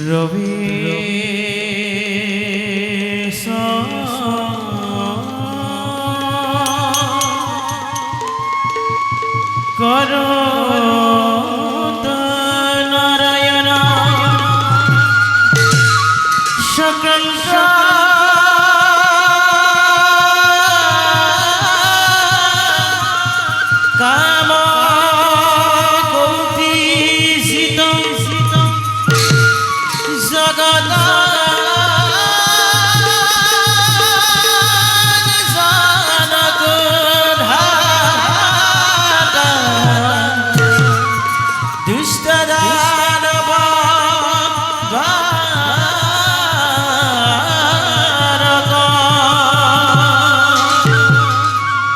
ৰবি কৰ নাৰায়ণ সকল কাম কৌতিষিত জগৎ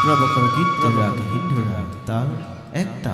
প্ৰবকৰ গীত ৰাগ হিন্দু ৰাগ তাৰ একটা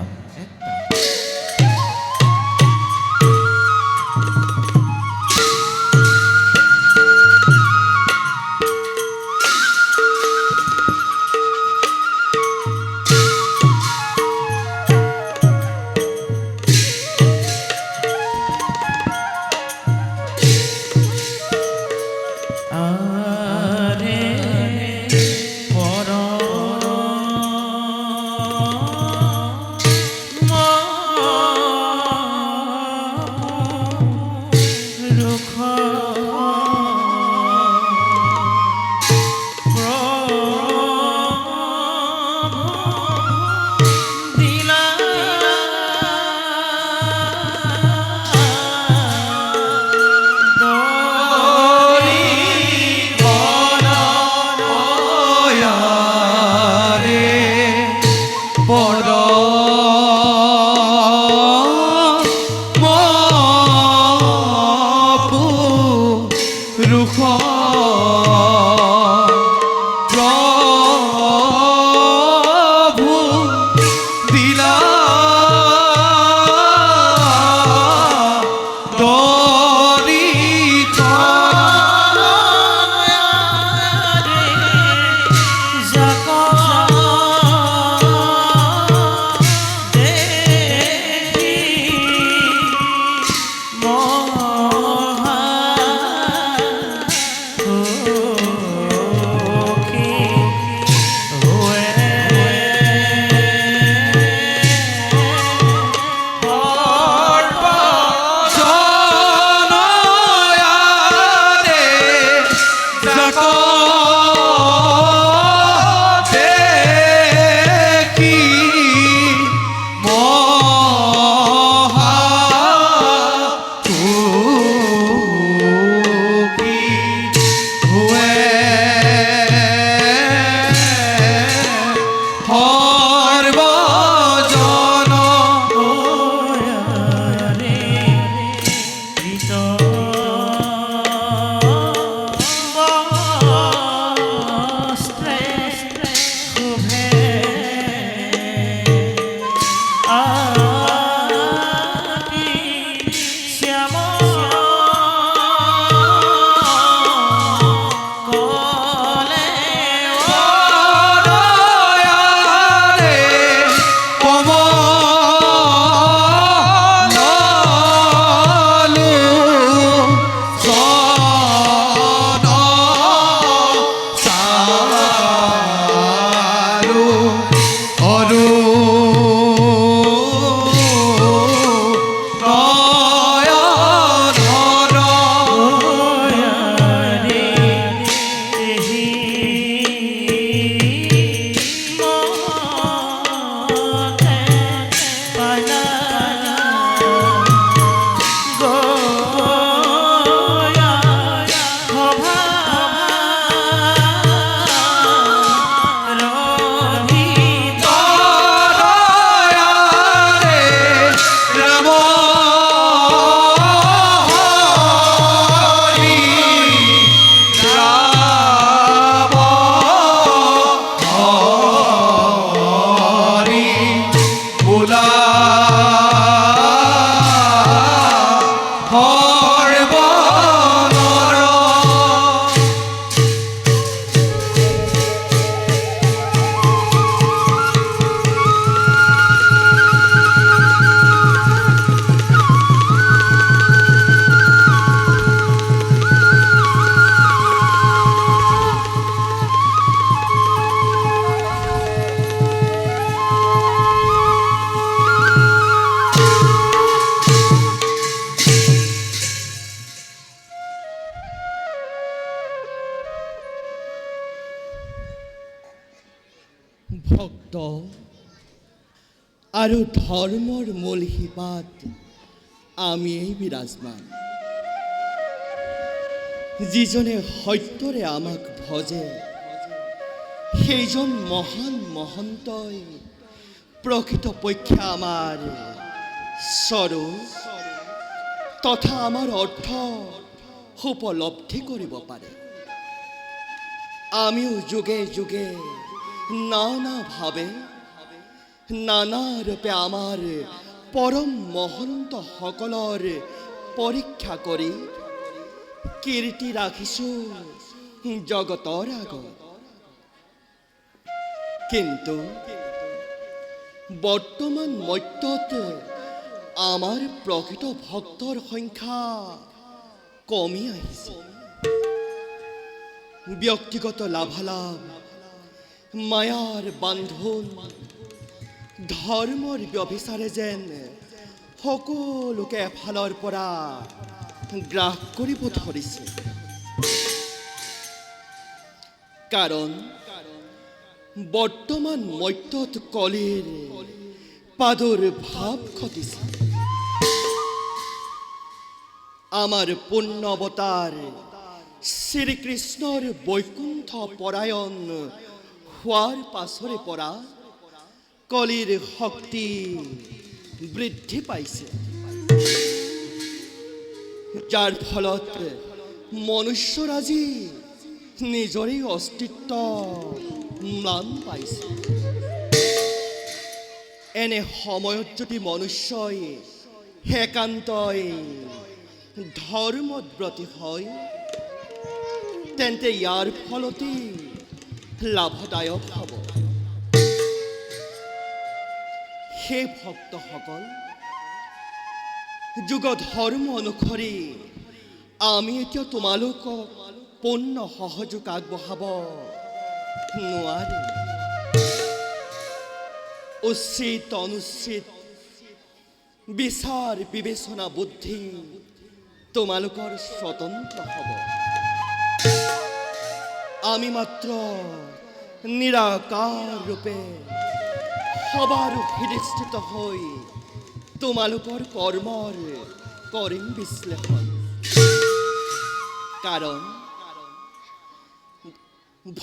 ভক্ত আৰু ধৰ্মৰ মূল শিপাত আমিয়েই বিৰাজমান। যিজনে সত্যৰে আমাক ভজে সেইজন মহান মহন্তই প্ৰকৃতপক্ষে আমাৰ স্বৰূপ তথা আমাৰ অৰ্থ উপলব্ধি কৰিব পাৰে। আমিও যুগে যুগে নানাভাৱে নানা ৰূপে আমাৰ পৰম মহন্তসকলৰ পৰীক্ষা কৰি কীৰ্তি ৰাখিছোঁ জগতৰ আগত। কিন্তু বৰ্তমান মৰ্ত্যত আমাৰ প্ৰকৃত ভক্তৰ সংখ্যা কমি আহিছে। ব্যক্তিগত লাভালাভ, মায়াৰ বান্ধোন, ধৰ্মৰ ব্যভিচাৰে যেন সকলোকে এফালৰ পৰা গ্ৰাস কৰিব ধৰিছে। কাৰণ বৰ্তমান মৰ্ত্যত কলিৰ প্ৰাদুৰ্ভাৱ ঘটিছে। আমাৰ পূৰ্ণ অৱতাৰ শ্ৰীকৃষ্ণৰ বৈকুণ্ঠ পৰায়ণ হোৱাৰ পাছৰে পৰা কলিৰ শক্তি বৃদ্ধি পাইছে, যাৰ ফলত মনুষ্যৰাজি নিজৰে অস্তিত্ব ম্লান পাইছে। এনে সময়ত যদি মনুষ্যই একান্তই ধৰ্মব্ৰতী হয় তেন্তে ইয়াৰ ফলতেই লাভদায়ক হ'ব। সেই ভক্তসকল, যুগ ধৰ্ম অনুসৰি আমি এতিয়া তোমালোকক পূৰ্ণ সহযোগ আগবঢ়াব নোৱাৰিম। উচিত অনুচিত বিচাৰ বিবেচনা বুদ্ধি তোমালোকৰ স্বতন্ত্ৰ হ'ব। আমি মাত্ৰ নিৰাকাৰ ৰূপে সবাৰ হৃদয়স্থিত হৈ তোমালোকৰ কৰ্মৰ কৰিম বিশ্লেষণ। কাৰণ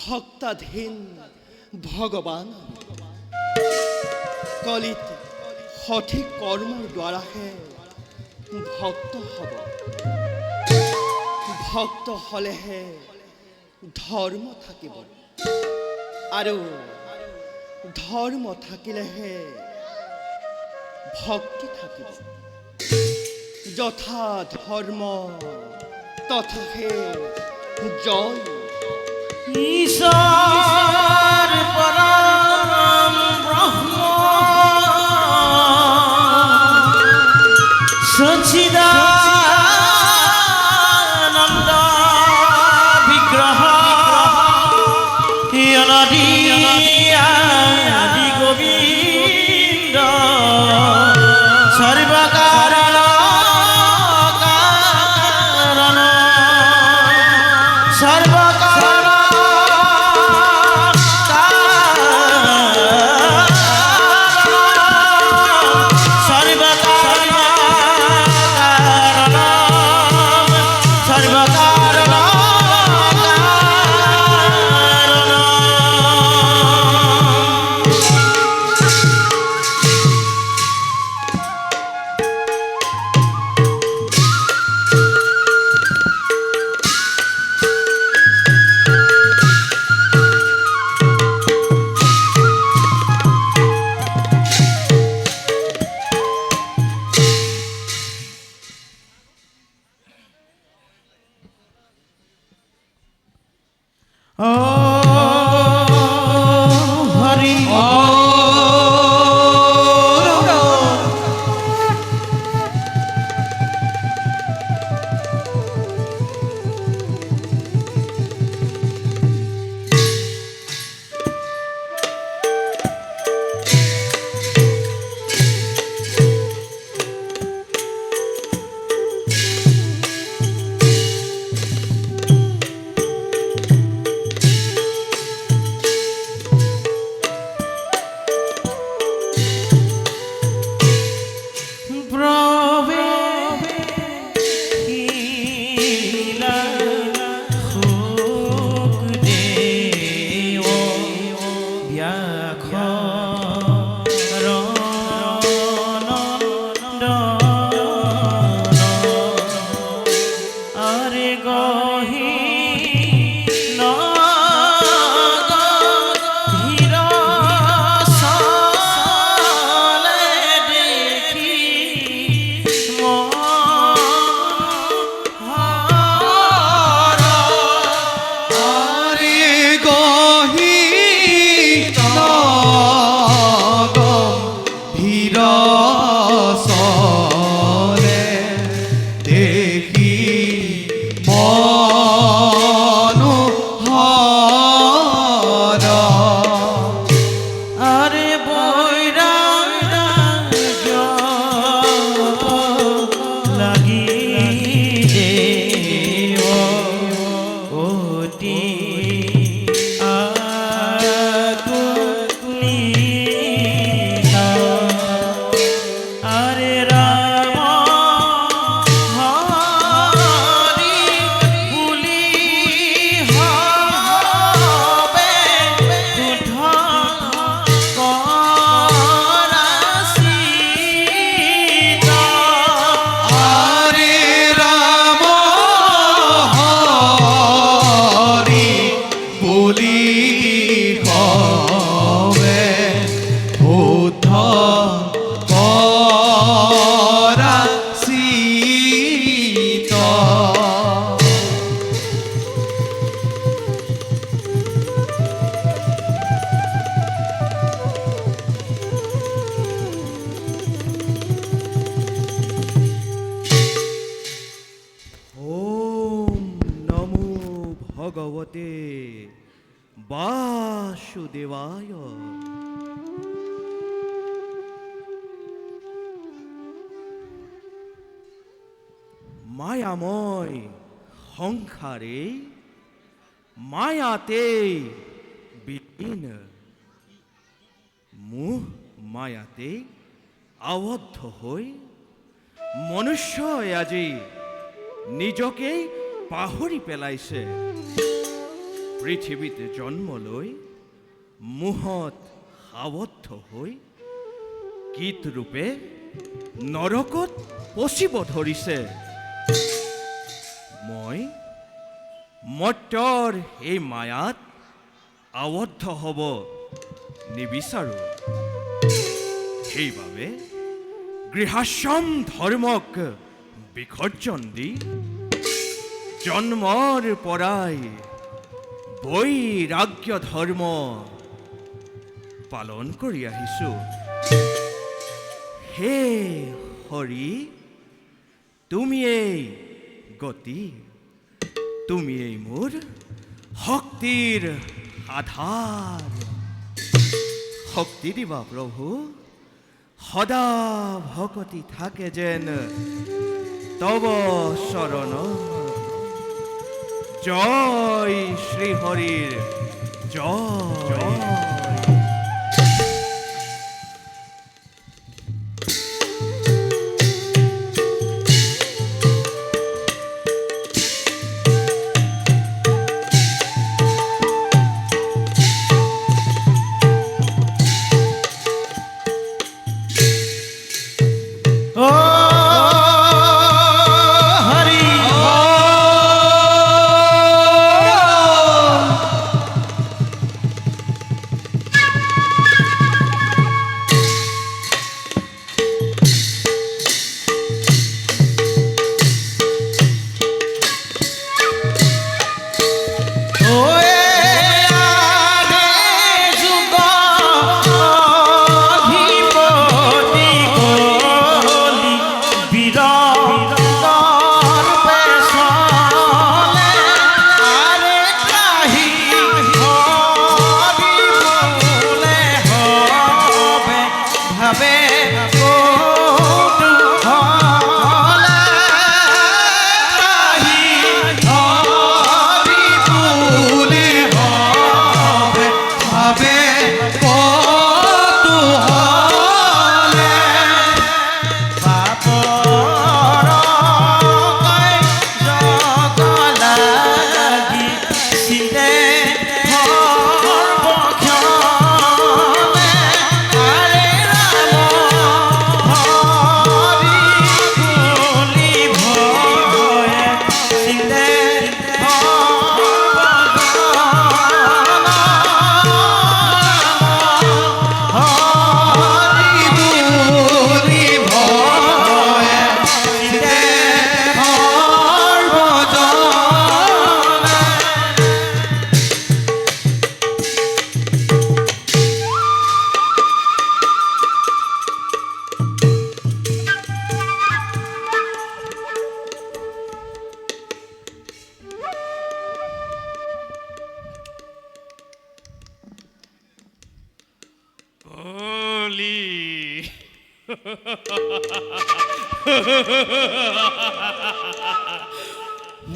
ভক্তাধীন ভগৱান কলিত সঠিক কৰ্মৰ দ্বাৰাহে ভক্ত হ'ব। ভক্ত হ'লেহে ধৰ্ম থাকিব, আৰু ধৰ্ম থাকিলেহে ভক্তি থাকিব। যথা ধৰ্ম তথা হে জয়। ঈশ্বর পরম ব্রহ্ম সচ্চিদানন্দ বিগ্রহ অনাদি আদি গোবিন্দ সর্বকারণ কারণ সর্বকারণ আরে গহি ভগবতে বাসুদেবায়। মায়াময় সংসারে মায়াতে বিলীন, মোহ মায়াতে আবদ্ধ হই মনুষ্য আজি নিজকে পাহৰি পেলাইছে। পৃথিৱীত জন্ম লৈ মোহত আবদ্ধ হৈ কীট ৰূপে নৰকত পচিব ধৰিছে। মই মৰ্ত্যৰ এই মায়াত আবদ্ধ হ'ব নিবিচাৰোঁ। সেইবাবে গৃহাশ্ৰম ধৰ্মক বিসৰ্জন দি জন্মৰ পৰাই বৈৰাগ্য ধৰ্ম পালন কৰি আহিছোঁ। হে হৰি, তুমিয়েই গতি, তুমিয়েই মোৰ শক্তিৰ আধাৰ। শক্তি দিবা প্ৰভু, সদা ভকতি থাকে যেন তব চৰণ। জয় শ্ৰী হৰিৰ জয়।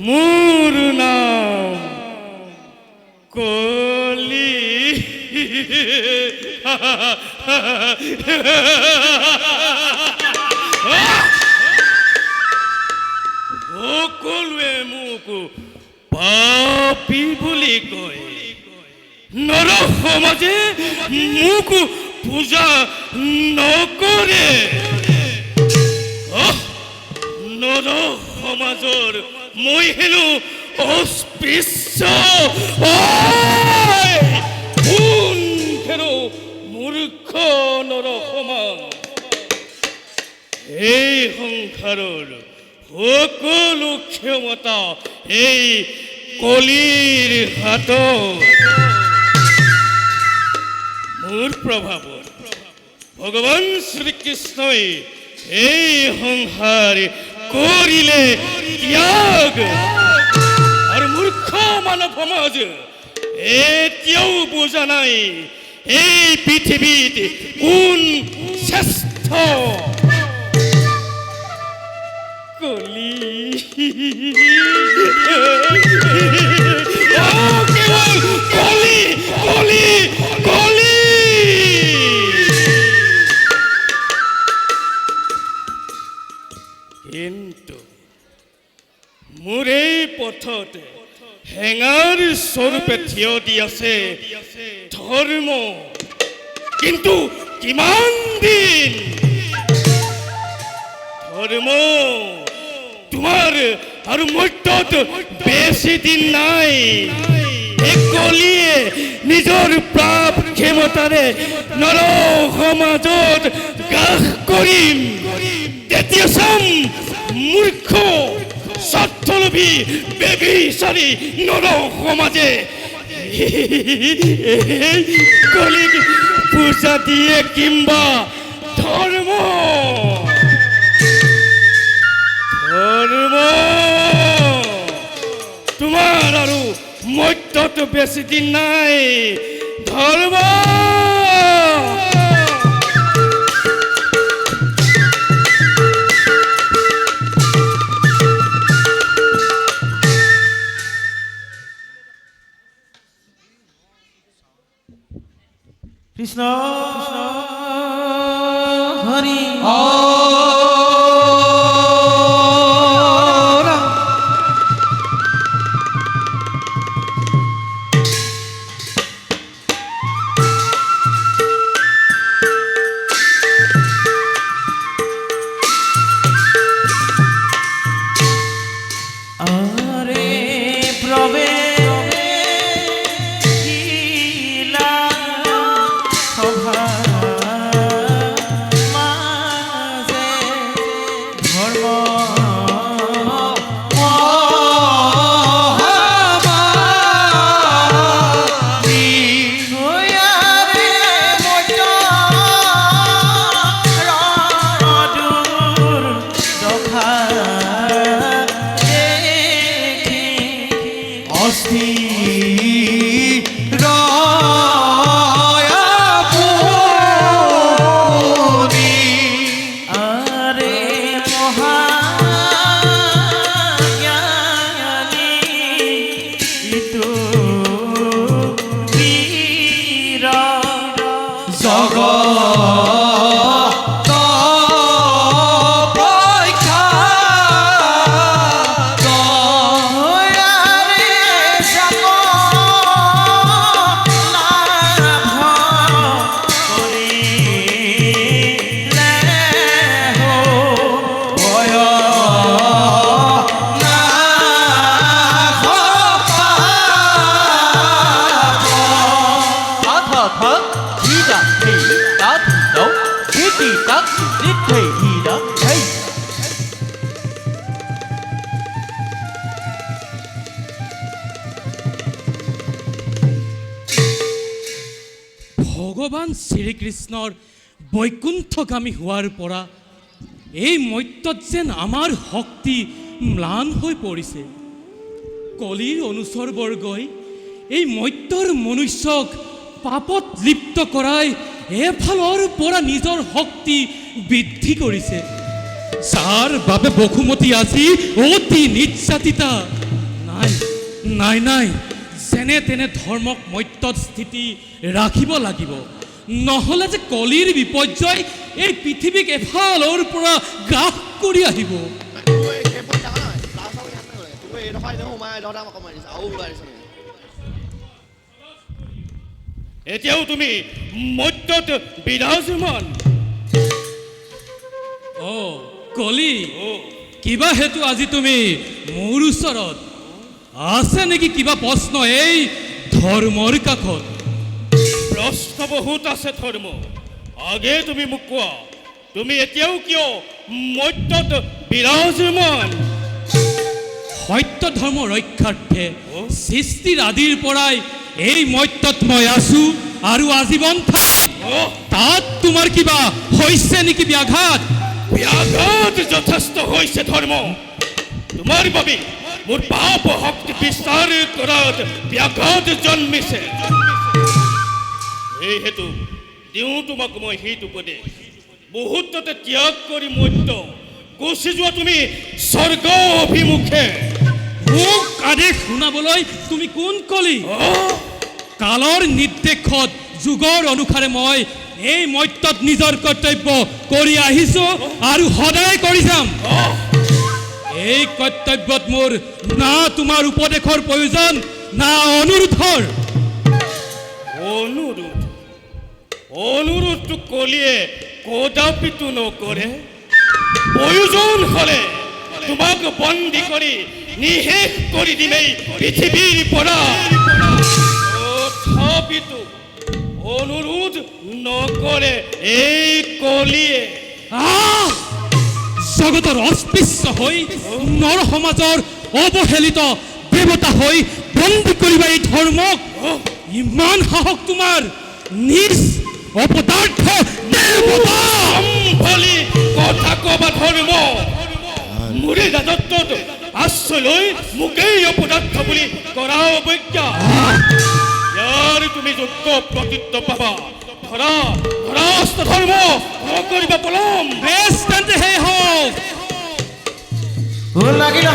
মোৰ নাম কলি। সকলোৱে মোক পাপী বুলি কয়। নৰ সমাজে মোক পূজা নকৰে। নৰ সমাজৰ মই হেনো অস্পৃশ্য। কোন হেনো মূৰ্খ নৰ সমাজ। এই সংসাৰৰ সকলো ক্ষমতা এই কলিৰ হাতত। মোৰ প্ৰভাৱত ভগৱান শ্ৰীকৃষ্ণই এই সংসাৰ কৰিলে ত্যাগ। আৰু মূৰ্খ মানৱ সমাজ এতিয়াও বুজা নাই এই পৃথিৱীত কোন শ্ৰেষ্ঠ। কলি কেৱল কলি কলি কলি। কিন্তু মোৰ এই পথত হেঙাৰ স্বৰূপে থিয় দি আছে ধৰ্ম। কিন্তু কিমান দিন ধৰ্ম তোমাৰ আৰু মৰ্যত বেছি দিন নাই। কলিয়ে নিজৰ প্ৰাপ ক্ষমতাৰে নৰ সমাজত গ্ৰাস কৰিম। তেতিয়া চাম মূৰ্খ স্বাৰ্থলোভী বেবিচাৰী নৰ সমাজে কলিক পূজা দিয়ে কিম্বা ধৰ্ম। ধৰ্ম তোমাৰ আৰু মৰ্যত বেছি দিন নাই। ধৰ্ম কৃষ্ণ হৰি ভগৱান শ্ৰীকৃষ্ণৰ বৈকুণ্ঠগামী হোৱাৰ পৰা এই মৰ্ত্যত যেন আমাৰ শক্তি ম্লান হৈ পৰিছে। কলিৰ অনুচৰবৰ্গই এই মৰ্ত্যৰ মনুষ্যক পাপত লিপ্ত কৰাই এফালৰ পৰা নিজৰ শক্তি বৃদ্ধি কৰিছে, যাৰ বাবে বসুমতী আজি অতি নিৰ্যাতিতা। নাই নাই নাই, যেনে তেনে ধৰ্মক মত্যত স্থিতি ৰাখিব লাগিব, নহ'লে যে কলিৰ বিপৰ্যয় এই পৃথিৱীক এফালৰ পৰা গ্ৰাস কৰি আহিব। এতিয়াও তুমি মত্যত বিৰাজমান। কলি, কিবা হেতু আজি তুমি মোৰ ওচৰত আছে নেকি? কিবা প্ৰশ্ন এই ধৰ্মৰ কাষত? প্ৰশ্ন বহুত আছে ধৰ্ম। আগে তুমি মোক কোৱা, তুমি এতিয়াও কিয় মত্যত বিৰাজমান? সত্য ধৰ্ম ৰক্ষাৰ্থে সৃষ্টিৰ আদিৰ পৰাই এই মত্যত মই আছো আৰু আজীৱন থাকিম। তাত তোমাৰ কিবা হৈছে নেকি ব্যাঘাত? ব্যাঘাত যথেষ্ট হৈছে ধৰ্ম। তোমাৰ বাবে মোৰ পাপ শক্তি বিস্তাৰ কৰাত ব্যাঘাত জন্মিছে। এই হেতু দিওঁ তোমাক মই সেইটো উপদেশ, মুহূৰ্ততে ত্যাগ কৰি মত্য গুচি যোৱা তুমি স্বৰ্গ অভিমুখে। মোক আদেশ শুনাবলৈ তুমি কোন কলি? কালৰ নিৰ্দেশত যুগৰ অনুসাৰে মই এই মত্যত নিজৰ কৰ্তব্য কৰি আহিছো আৰু সদায় কৰি যাম। এই কৰ্তব্যত মোৰ না তোমাৰ উপদেশৰ প্ৰয়োজন, না অনুৰোধৰ। অনুৰোধটো কলিয়ে কদাপিতো নকৰে। প্ৰয়োজন হলে তোমাক বন্দী কৰি নিশেষ কৰি দিমেই পৃথিৱীৰ পৰা। তথাপিতো অনুৰোধ নকৰে এই কলিয়ে। জগতৰ অস্পৃশ্য হৈ নৰ সমাজৰ অৱহেলিত দেৱতা হৈ বন্দী কৰিবা এই ধৰ্মক? ইমান সাহস তোমাৰ? নিজ অপদাৰ্থ দেৱতা সম্ভালি কথা কবা ধৰ্ম। মোৰে ৰাজত্বত আশ্ৰয় লৈ মোকেই অপদাৰ্থ বুলি কৰা অৱজ্ঞা। ইয়াৰ তুমি যোগ্য প্ৰত্যুত্তৰ পাবা। ধৰা ধৰাস্ত ধৰ্ম নকৰিবা পলম। বেছ তেন্তে হে হওক। লাগিল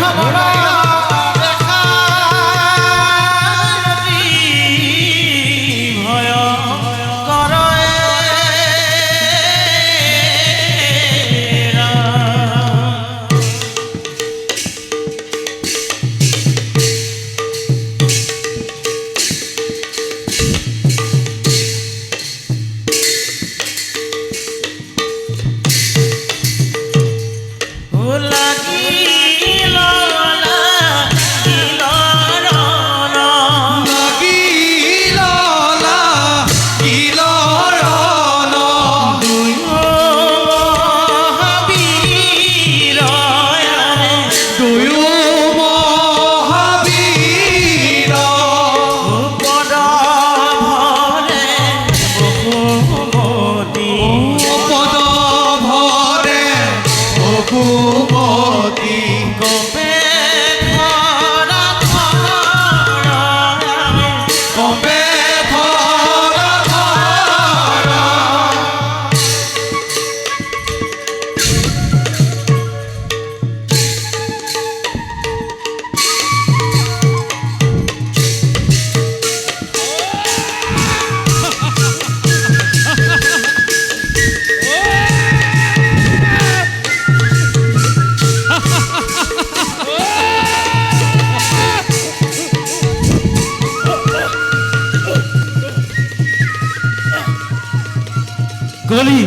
কলি,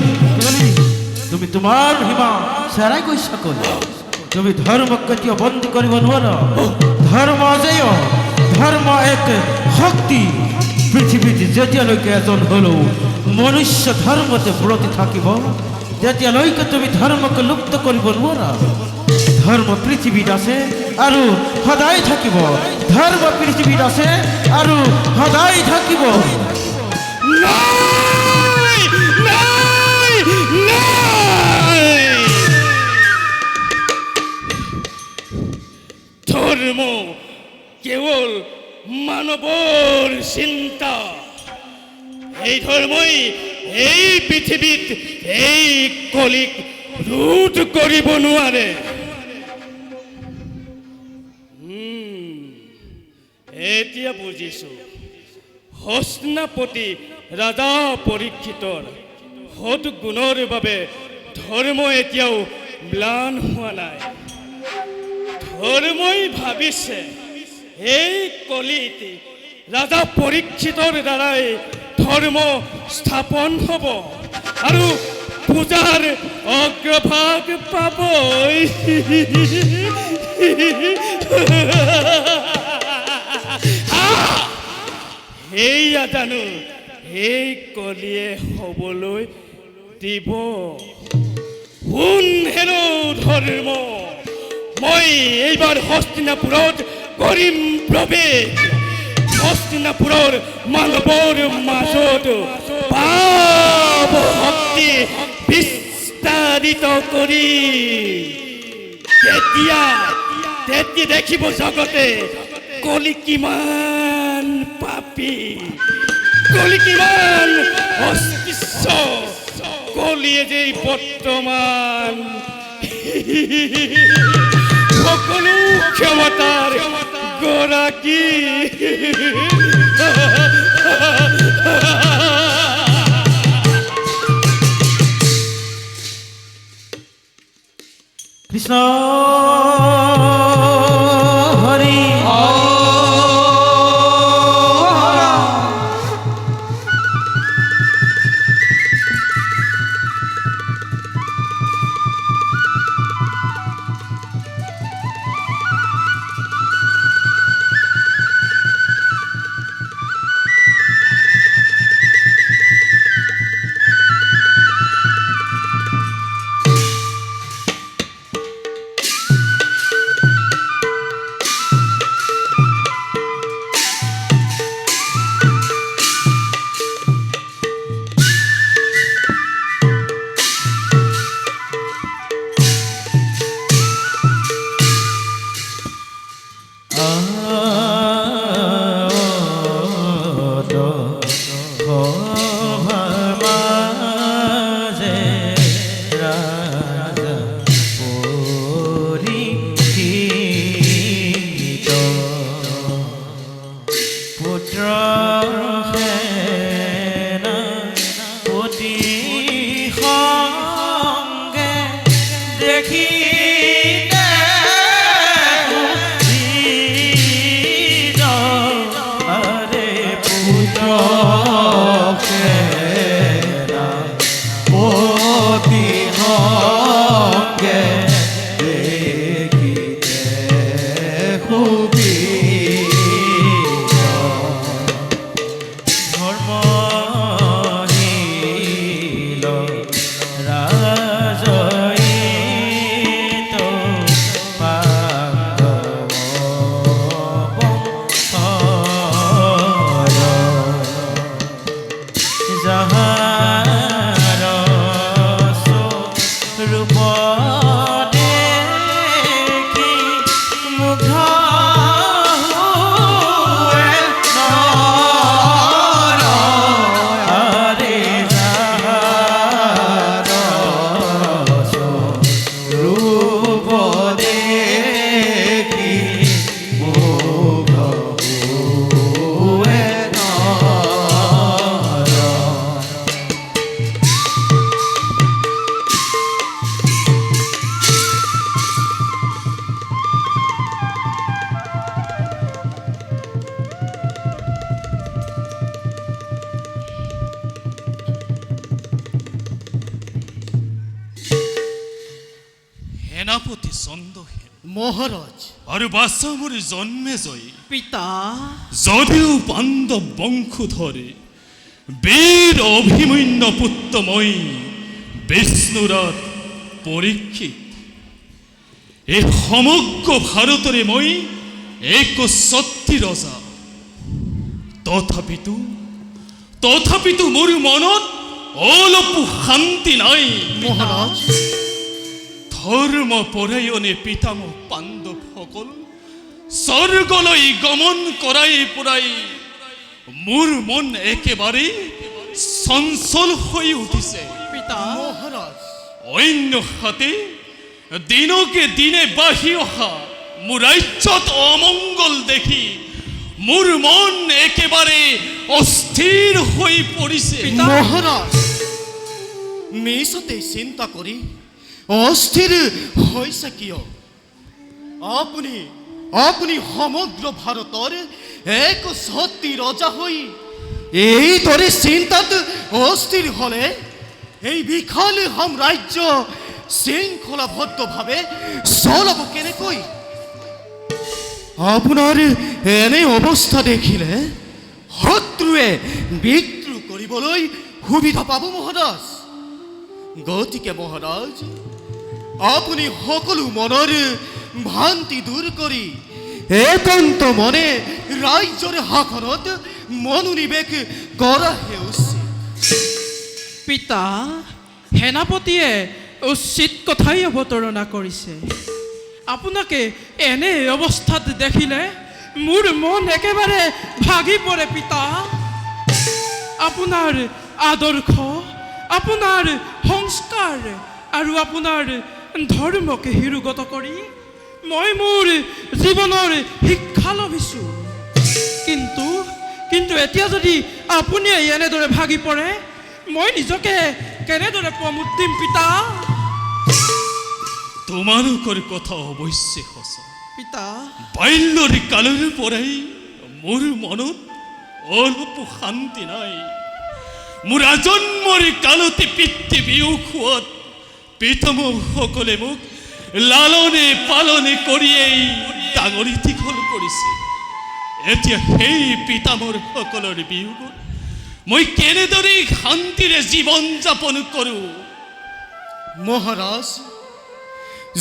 তুমি তোমাৰ সীমা চেৰাই গৈছা কলি। তুমি ধৰ্মক কেতিয়াও বন্দী কৰিব নোৱাৰা। ধৰ্ম অজেয়, ধৰ্ম এক শক্তি। পৃথিৱীত যেতিয়ালৈকে এজন হ'লেও মনুষ্য ধৰ্মতে ব্ৰতী থাকিব, তেতিয়ালৈকে তুমি ধৰ্মক লুপ্ত কৰিব নোৱাৰা। ধৰ্ম পৃথিৱীত আছে আৰু সদায় থাকিব। ধৰ্ম পৃথিৱীত আছে আৰু সদায় থাকিব। ধৰ্ম কেবল মানবৰ চিন্তা। এই ধৰ্মই এই পৃথিৱীত এই কলিক ৰোধ কৰিব নোৱাৰে। এতিয়া বুজিছো হস্তিনাপতি ৰাজা পৰীক্ষিতৰ সৎ গুণৰ বাবে ধৰ্ম এতিয়াও ম্লান হোৱা নাই। ধৰ্মই ভাবিছে এই কলিত ৰাজা পৰীক্ষিতৰ দ্বাৰাই ধৰ্ম স্থাপন হ'ব আৰু পূজাৰ অগ্ৰভাগ পাব। এইয়া জানো এই কলিয়ে হ'বলৈ দিব। শুন হেনো ধৰ্ম, মই এইবাৰ হস্তিনাপুৰত কৰিম প্ৰৱেশ। হস্তিনাপুৰৰ মানৱৰ মাজত পাপ শক্তি বিস্তাৰিত কৰি তেতিয়া দেখিব জগতে কলি কিমান পাপী, কলি কিমান অস্তিত্ব, কলিয়ে যে বৰ্তমান সকলো ক্ষমতাৰ গৰাকী। কৃষ্ণ হৰি সেনাপতি চন্দ্ৰসেন মহাৰাজ আৰু বাছামৰ জন্মে জয়ী পিতা যদিও পাণ্ডৱ বংশধৰে বীৰ অভিমন্য পুত্ৰ মই বিষ্ণুৰাত পৰীক্ষিত এই সমগ্ৰ ভাৰতৰে মই একছত্ৰী ৰজা। তথাপিতো মোৰ মনত অলপো শান্তি নাই। মহাৰাজ ধৰ্ম পৰায়ণে পিতামহ পাণ্ডৱসকল স্বৰ্গলৈ গমন কৰাই পৰাই মোৰ মন একেবাৰে চঞ্চল হৈ উঠিছে। পিতা মহাৰাজ অন্য হাতে দিনকে দিনে বাঢ়ি অহা মোৰ ৰাজ্যত অমংগল দেখি মোৰ মন একেবাৰে অস্থিৰ হৈ পৰিছে। মহাৰাজ মিছতে চিন্তা কৰি অস্থিৰ হৈছে কিয়? আপুনি আপুনি সমগ্ৰ ভাৰতৰ এক সত্যি ৰজা হৈ এইদৰে চিন্তাত অস্থিৰ হ'লে এই বিশাল সাম্ৰাজ্য শৃংখলাবদ্ধভাৱে চলাব কেনেকৈ? আপোনাৰ এনে অৱস্থা দেখিলে শত্ৰুৱে বিদ্ৰোহ কৰিবলৈ সুবিধা পাব মহাৰাজ। গতিকে মহাৰাজ আপুনি সকলো মনৰ ভ্ৰান্তি দূৰ কৰি একান্ত মনে ৰাজ্যৰ শাসনত মনোনিৱেশ কৰাহে উচিত। পিতা সেনাপতিয়ে উচিত কথাই অৱতাৰণা কৰিছে। আপোনাকে এনে অৱস্থাত দেখিলে মোৰ মন একেবাৰে ভাগি পৰে পিতা। আপোনাৰ আদৰ্শ, আপোনাৰ সংস্কাৰ আৰু আপোনাৰ ধৰ্মকে হিৰোগত কৰি মই মোৰ জীৱনৰ শিক্ষা লভিছোঁ। কিন্তু এতিয়া যদি আপুনি এনেদৰে ভাগি পৰে মই নিজকে কেনেদৰে প্ৰমোদ দিম পিতা? তোমালোকৰ কথা অৱশ্যে সঁচা। পিতা বাল্যৰ কালৰ পৰাই মোৰ মনত অলপ শান্তি নাই। মোৰ আজন্মৰ কালতে পিতৃ বিয়োগ হোৱাত পিতামহসকলে মোক লালনে পালনে কৰিয়েই ডাঙৰি দীঘল কৰিছে। এতিয়া সেই পিতামহসকলৰ বিয়োগত মই কেনেদৰে শান্তিৰে জীৱন যাপন কৰোঁ? মহাৰাজ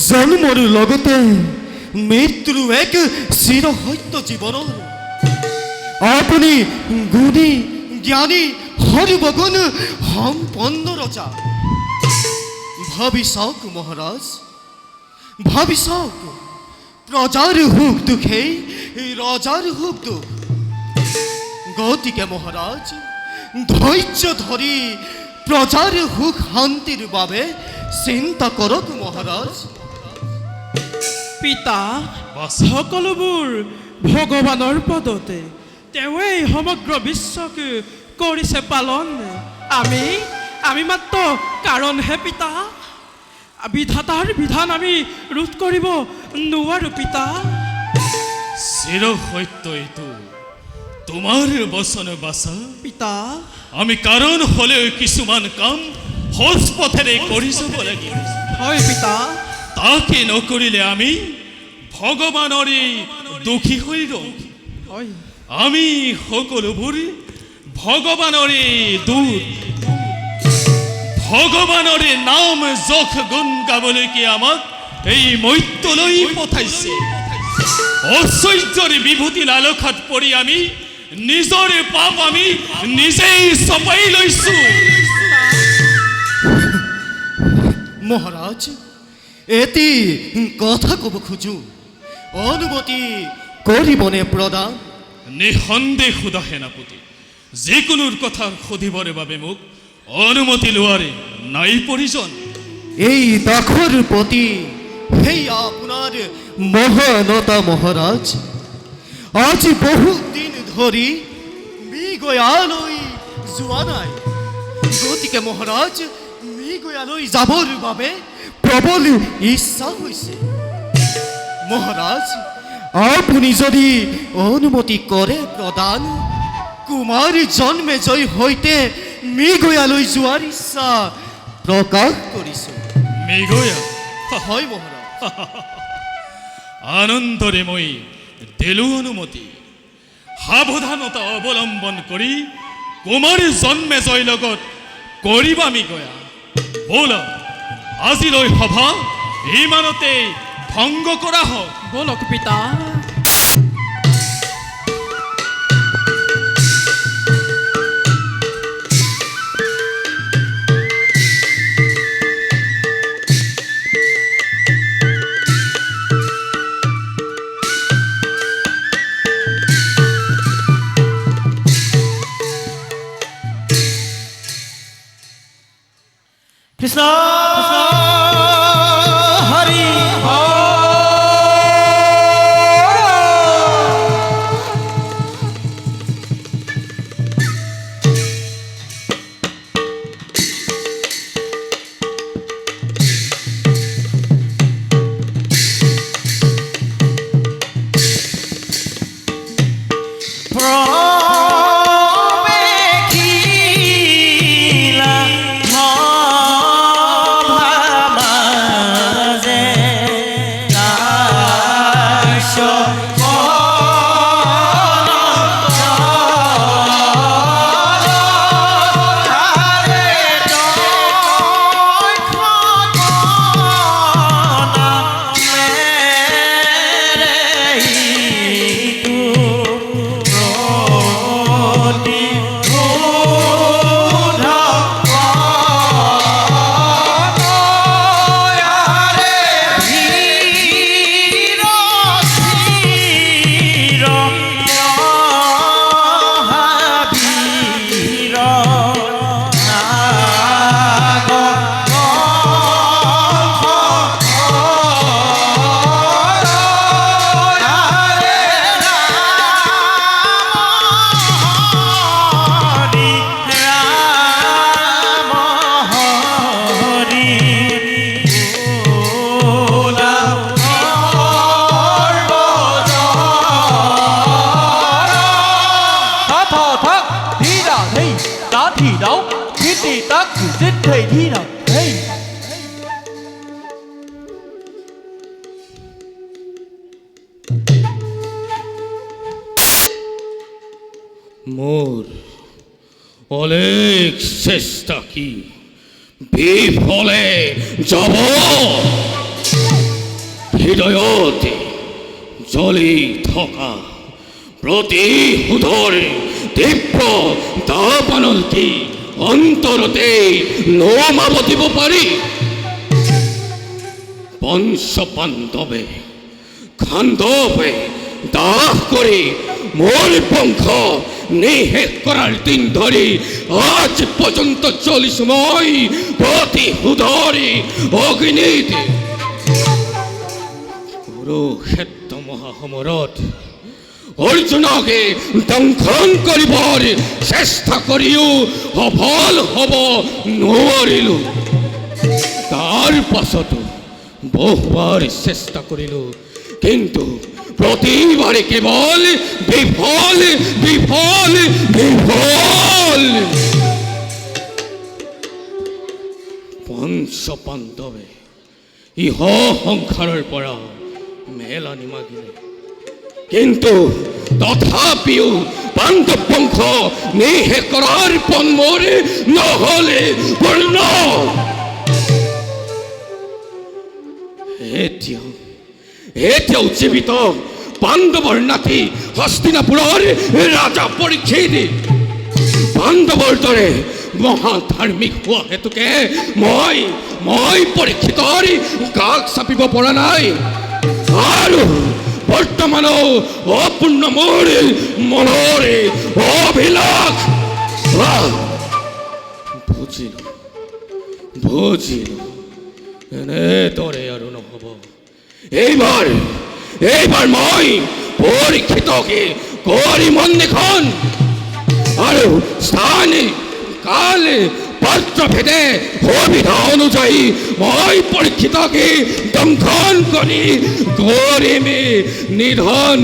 জন্মৰ লগতে মৃত্যুৰ এক চিৰসত্য জীৱনৰ আপুনি গুণী জ্ঞানী সৰ্বগুণ সম্পন্ন ৰজা। ভাবি চাওক মহাৰাজ, ভাবি চাওক প্ৰজাৰ সুখ দুখেই ৰজাৰ সুখ দুখ। গতিকে মহাৰাজ ধৈৰ্য ধৰি প্ৰজাৰ সুখ শান্তিৰ বাবে চিন্তা কৰক মহাৰাজ। পিতা বাছ। সকলোবোৰ ভগৱানৰ পদতে, তেওঁৱেই সমগ্ৰ বিশ্বক কৰিছে পালন। আমি মাত্ৰ কাৰণহে পিতা। বিধাতাৰ বিধান আমি ৰোধ কৰিব নোৱাৰো পিতা। চিৰ সত্য এইটো তোমাৰ বচন বাচা। পিতা আমি কাৰণ হলেও কিছুমান কাম সহজ পথেৰে কৰি যাব লাগিব। হয় পিতা। তাকে নকৰিলে আমি ভগৱানৰে দোষী হৈ ৰওঁ। হয় আমি সকলোবোৰ ভগৱানৰে দূত। ভগৱানৰে নাম যশ গুণ গাবলৈকে আমাক এই মৰ্ত্যলৈ পঠাইছে। ঐশ্বৰ্যৰ বিভূতি লালসাত পৰি আমি নিজৰ পাপ আমি নিজেই চপাই লৈছো। মহাৰাজ এটি কথা ক'ব খোজো, অনুমতি কৰিবনে প্ৰদান? নিঃসন্দেহ সুধা সেনাপতি, যিকোনো কথা সুধিবৰ বাবে মোক অনুমতি লোৱাৰে নাই প্ৰয়োজন। এই দাসৰ প্ৰতি সেই আপোনাৰ মহানতা মহাৰাজ আজি বহুত দিন ধৰি মৃগয়ালৈ যোৱা নাই। গতিকে মহাৰাজ মৃগয়ালৈ যাবৰ বাবে প্ৰবল ইচ্ছা হৈছে। মহাৰাজ আপুনি যদি অনুমতি কৰে প্ৰদান, কুমাৰ জন্মেজয় সৈতে মৃগয়ালৈ যোৱাৰ ইচ্ছা প্ৰকাশ কৰিছো। মৃগয়া হয় মহাৰাজ। আনন্দৰে মই দিলো অনুমতি। সাৱধানতা অৱলম্বন কৰি কুমাৰ জন্মেজয় লগত কৰিবা মৃগয়া। ব'লা আজিলৈ সভা ইমানতে ভংগ কৰা হওক। বলক পিতা। কৃষ্ণ হৰি মোৰ অলেখ চেষ্টা কি বিফলে যাব হৃদয়তে জ্বলি থকা প্ৰতিশোধৰ তীব্ৰ দাবানল কি অন্তৰতে নমাব দিব পাৰি পঞ্চপাণ্ডৱে খাণ্ডৱে দাহ কৰি মোৰ বংশ নিশেষ কৰাৰ দিন ধৰি আজ পৰ্যন্ত চলিছো মই প্ৰতিশোধৰ অগ্নিত কুৰুক্ষেত্ৰ মহাসমৰত অৰ্জুনকে দংশন কৰিবৰ চেষ্টা কৰিও সফল হ'ব নোৱাৰিলো তাৰ পাছতো বহুবাৰ চেষ্টা কৰিলো কিন্তু প্ৰতিবাৰে কেৱল বিফল বিফল বিফল পঞ্চপাণ্ডৱে ইহ সংসাৰৰ পৰা মেলানি মাগিলে কিন্তু তথাপিও পাণ্ডৱ বংশ নিশেষ কৰাৰ পণ মোৰ নহ'লে পূৰ্ণ এতিয়াও জীৱিত পাণ্ডৱৰ নাতি হস্তিনাপুৰৰ ৰাজা পৰীক্ষিত পাণ্ডৱৰ দৰে মহাধাৰ্মিক হোৱা হেতুকে মই পৰীক্ষিতৰ কাষ চাপিব পৰা নাই আৰু বৰ্তমানো অপূৰ্ণ মোৰ মনৰ অভিলাষ বুজিলো এনেদৰে আৰু নহ'ব এইবাৰ মই পৰীক্ষিতকে কৰিম অন্বেষণ আৰু স্থান কাল পাত্ৰভেদে সুবিধা অনুযায়ী মই পৰীক্ষিতকে দংশন কৰি কৰিম নিধন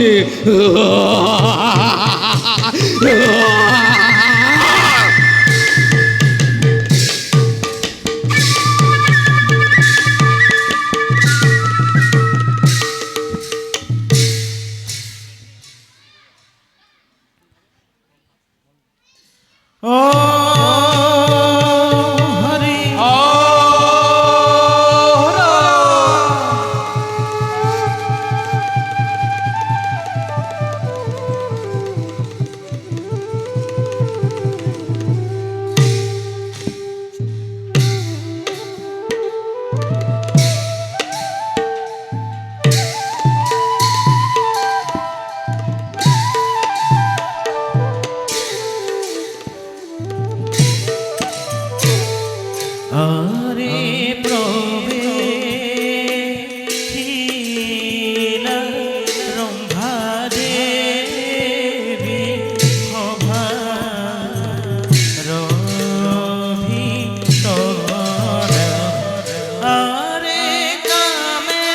আরে প্রবে রম্ভা দেবী সভা রভিতর আরে কামে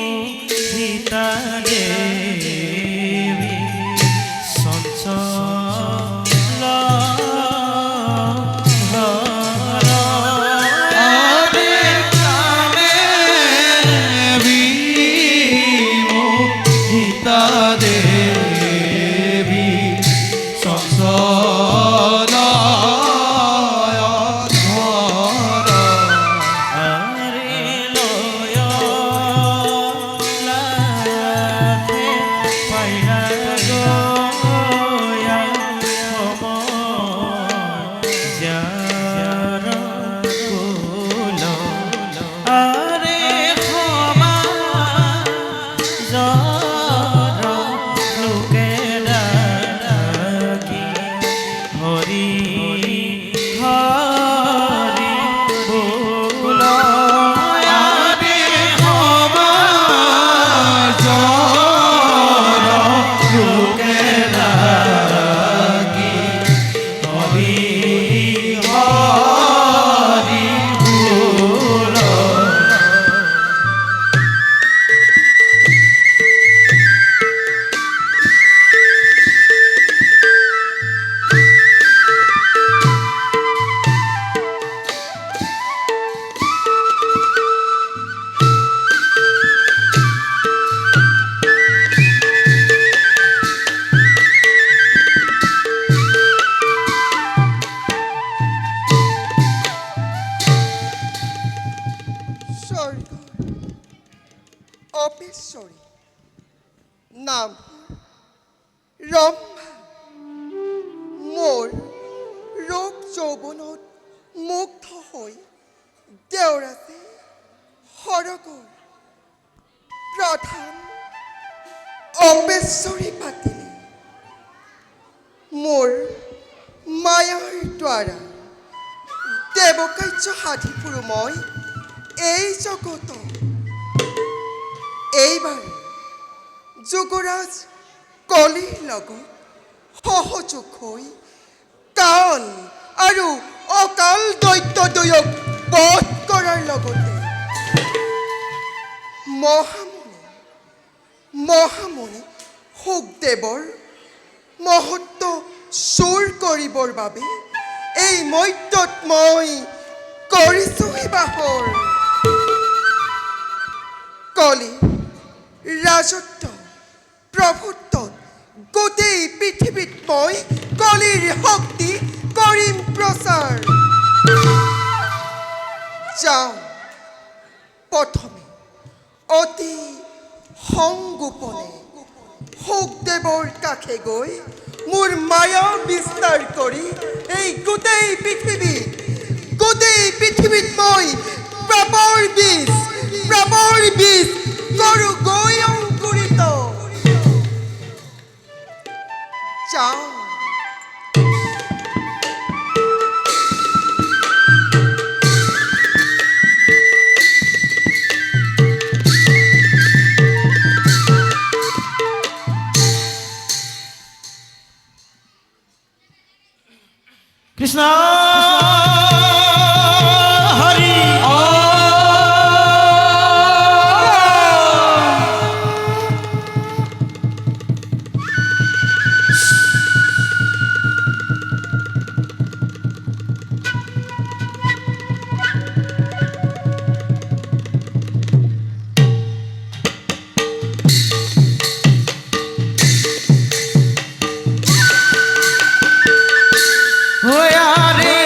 বিমোহিতা দেবী সঞ্চল আরে কামে বিমোহিতা দেবী আরে লয় লাখে পাইরা গয়া যার কুল আরে ক্ষমা যার লোকে ডাকি হরি হরি বল আরে ক্ষমা যার লোকে ডাকি হরি হরি বল স্বর্গ অপেশ্বরী নাম ৰম্ভা মোৰ ৰূপ যৌৱনত মুগ্ধ হৈ দেওৰাজে সৰগৰ প্ৰধান অপেশ্বৰী পাতিলে মোৰ মায়াৰ দ্বাৰা দেৱকাৰ্য সাধি ফুৰো মই এই জগত এইবাৰ যুগৰাজ কলিৰ লগত সহযোগ হৈ কাল আৰু অকাল দৈত্য দুয়ক বধ কৰাৰ লগতে মহামুনি শুকদেৱৰ মহত্ব চুৰ কৰিবৰ বাবে এই মৰ্ত্যত মই কৰিছোঁ বাহৰ কলি ৰাজত্ব প্ৰভুত্বত গোটেই পৃথিৱীত মই কলিৰ শক্তি কৰিম প্ৰচাৰ যাওঁ প্ৰথমে অতি সংগোপনে শুকদেৱৰ কাষে গৈ মোৰ মায়া বিস্তাৰ কৰি এই গোটেই পৃথিৱীত মই প্ৰাপৰ বীজ কৰো গৈ অংকুৰিত যাওঁ কৃষ্ণ হরি ওয়া রে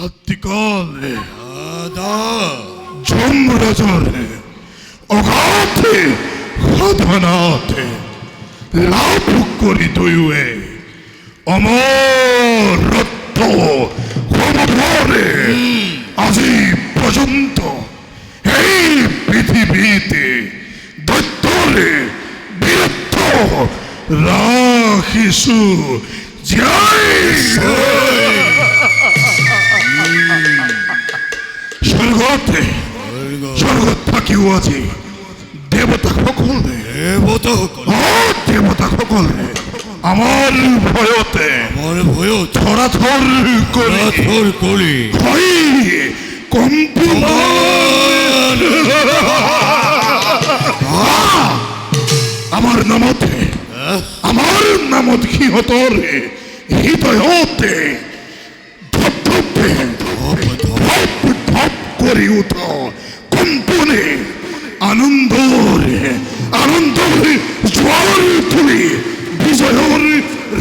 হাত্তিকালে দাদা যমরাজরে অগাধে সাধনাতে লাভ করি দুয়ে অমরত্ব সমভরে আজি পর্যন্ত এই পৃথিবীতে দৈত্যরে বীরত্ব রাখিছো জয় স্বর্গতে স্বর্গত থাকিও আজি দেবতা সকলে দেবতা সকলে আমার ভয়তে আমার ভয় থরাথর করে থর করি ভয় কম্পমান আমার নামত সিহঁতরে হৃদয়তে ধপ ধপে ধপ ধপ কৰি উঠ কম্পনে আনন্দরে জোয়ার তুলি বিজয়ের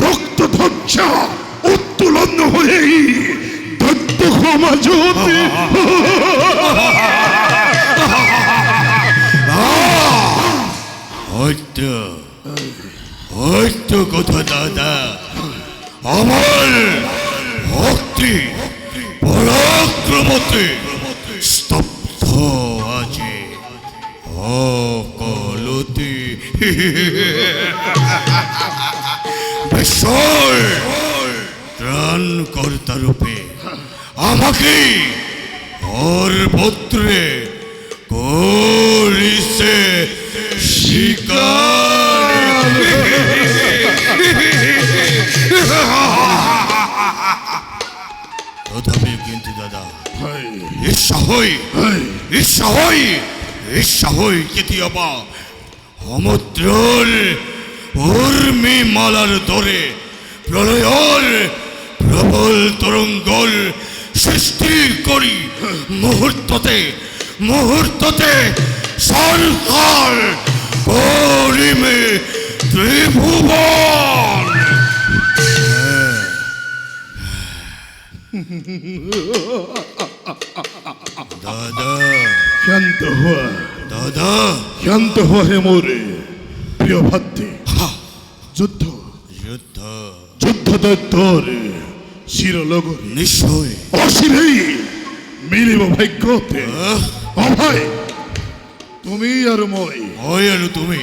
রক্ত ধ্বজা উত্তোলন হয়ে দত্ত সমাজতে হয়তো কথা দাদা আমার ভক্তি পরাক্রমতে স্তব্ধ আছে অকলতি বিষয় ত্রাণকর্তা রূপে আমাকে ওর পুত্রে করিছে শিকার তথাপি কিন্তু দাদা ঈর্ষা হই কেতিয়াবা সমুদ্ৰৰ উৰ্মি মালাৰ দৰে প্ৰলয়ৰ প্ৰবল তৰংগৰ সৃষ্টি কৰি মুহূৰ্ততে সৰকাৰ কৰিমে ত্ৰিভুৱন দাদা শান্ত হওয়া দাদা শান্ত হওয়া হে মোরে প্রিয় ভাতৃ যুদ্ধ যুদ্ধ যুদ্ধ দৈত্যরে শিরলগরে নিশ্চয় অশিরেই মিলিব ভাগ্যতে অভয় তুমি আর মই মই আৰু তুমি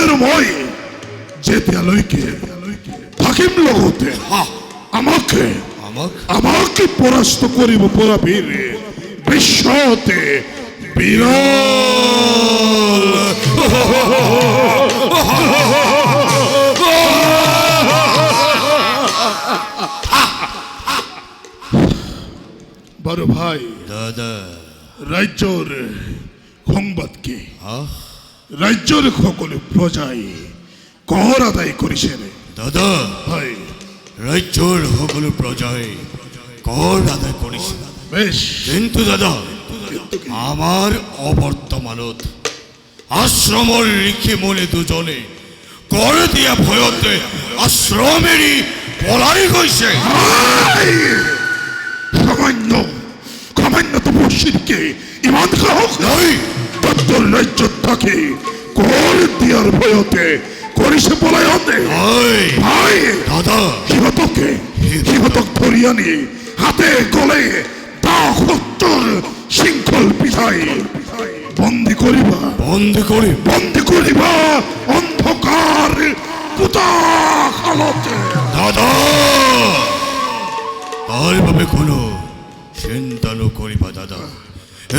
আর মই যেতিয়ালৈকে থাকিম লগতে আমাকে আমাকে পরাস্ত করিব পরা বীর বিশ্বতে বিরল বড় ভাই দাদা রাজ্যর সংবাদ কি রাজ্যর সকলে প্রজাই কর আদায় করিছে দাদা ভাই ৰাজ্যৰ সকলো প্ৰজাই কৰ আদায় কৰিছে বেশ কিন্তু দাদা আমাৰ অবৰ্তমানত আশ্ৰমৰ ঋষি মুনি দুজনে কৰ দিয়া ভয়তে আশ্ৰম এৰি পলাই গৈছে সামান্য তপস্বীকে ইমান সাহস নাই তত্ত্বৰ ৰাজ্যত থাকি কৰ দিয়াৰ ভয়তে কৰিছে পলায়নে ভাই দাদা সিহঁতক ধৰি আনি হাতে গলে দাহ সত্তৰ শৃংখল পিঠাই বন্দী কৰিবা অন্ধকাৰ কোঠাখালতে দাদা তাৰ বাবে কোনো চিন্তা নকৰিবা দাদা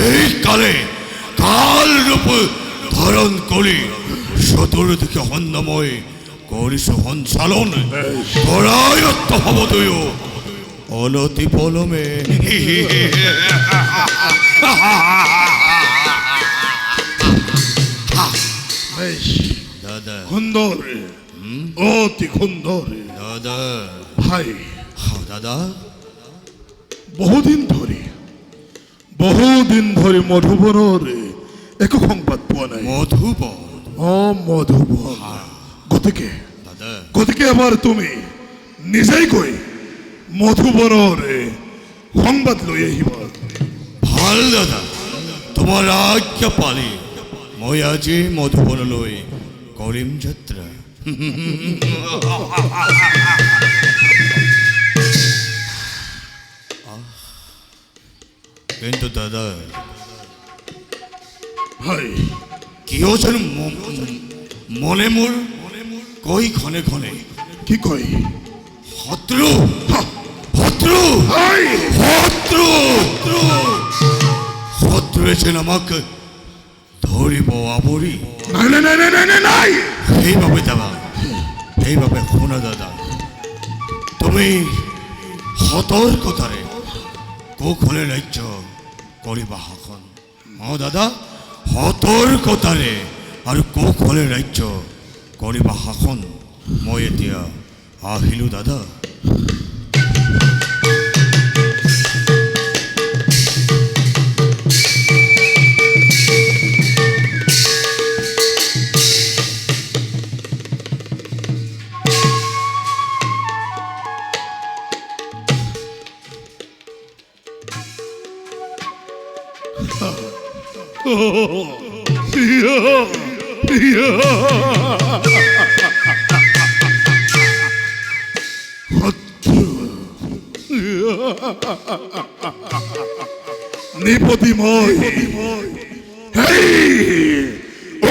এই কালে কাল ৰূপ ধাৰণ কৰি চতুৰ্দিশে সন্ধাময় কৰিছো সঞ্চালন কৰায়ত্ত হ'ব তয়ো অনতি পলমে বেশ দাদা সুন্দৰ অতি সুন্দৰ দাদা ভাই দাদা বহুদিন ধৰি মধুবনৰ একো সংবাদ পোৱা নাই মধুবন মধুবন গতিকে এবাৰ তুমি নিজেই গৈ মধুবনৰ সংবাদ লৈ আহিবা। ভাল দাদা, তোমাৰ আজ্ঞা পালি মই আজি মধুবনলৈ কৰিম যাত্ৰা। কিন্তু দাদা, হয়, কিয় জানো মনে মোৰ কৈ ঘনে ঘনে কি কয়? শত্ৰু শত্ৰু হয়, শত্ৰু শত্ৰুৱে যেন আমাক ধৰিব আৱৰি। নাই নাই নাই নাই নাই নাই নাই সেইবাবে দাদা, সেইবাবে শুনা দাদা, তুমি সতৰ্কতাৰে কৌশলে ৰাজ্য কৰিবা শাসন। দাদা, সতৰ্কতাৰে আৰু কৌশলে ৰাজ্য কৰিবা শাসন। মই এতিয়া আহিলোঁ দাদা। নিপতিময় হেই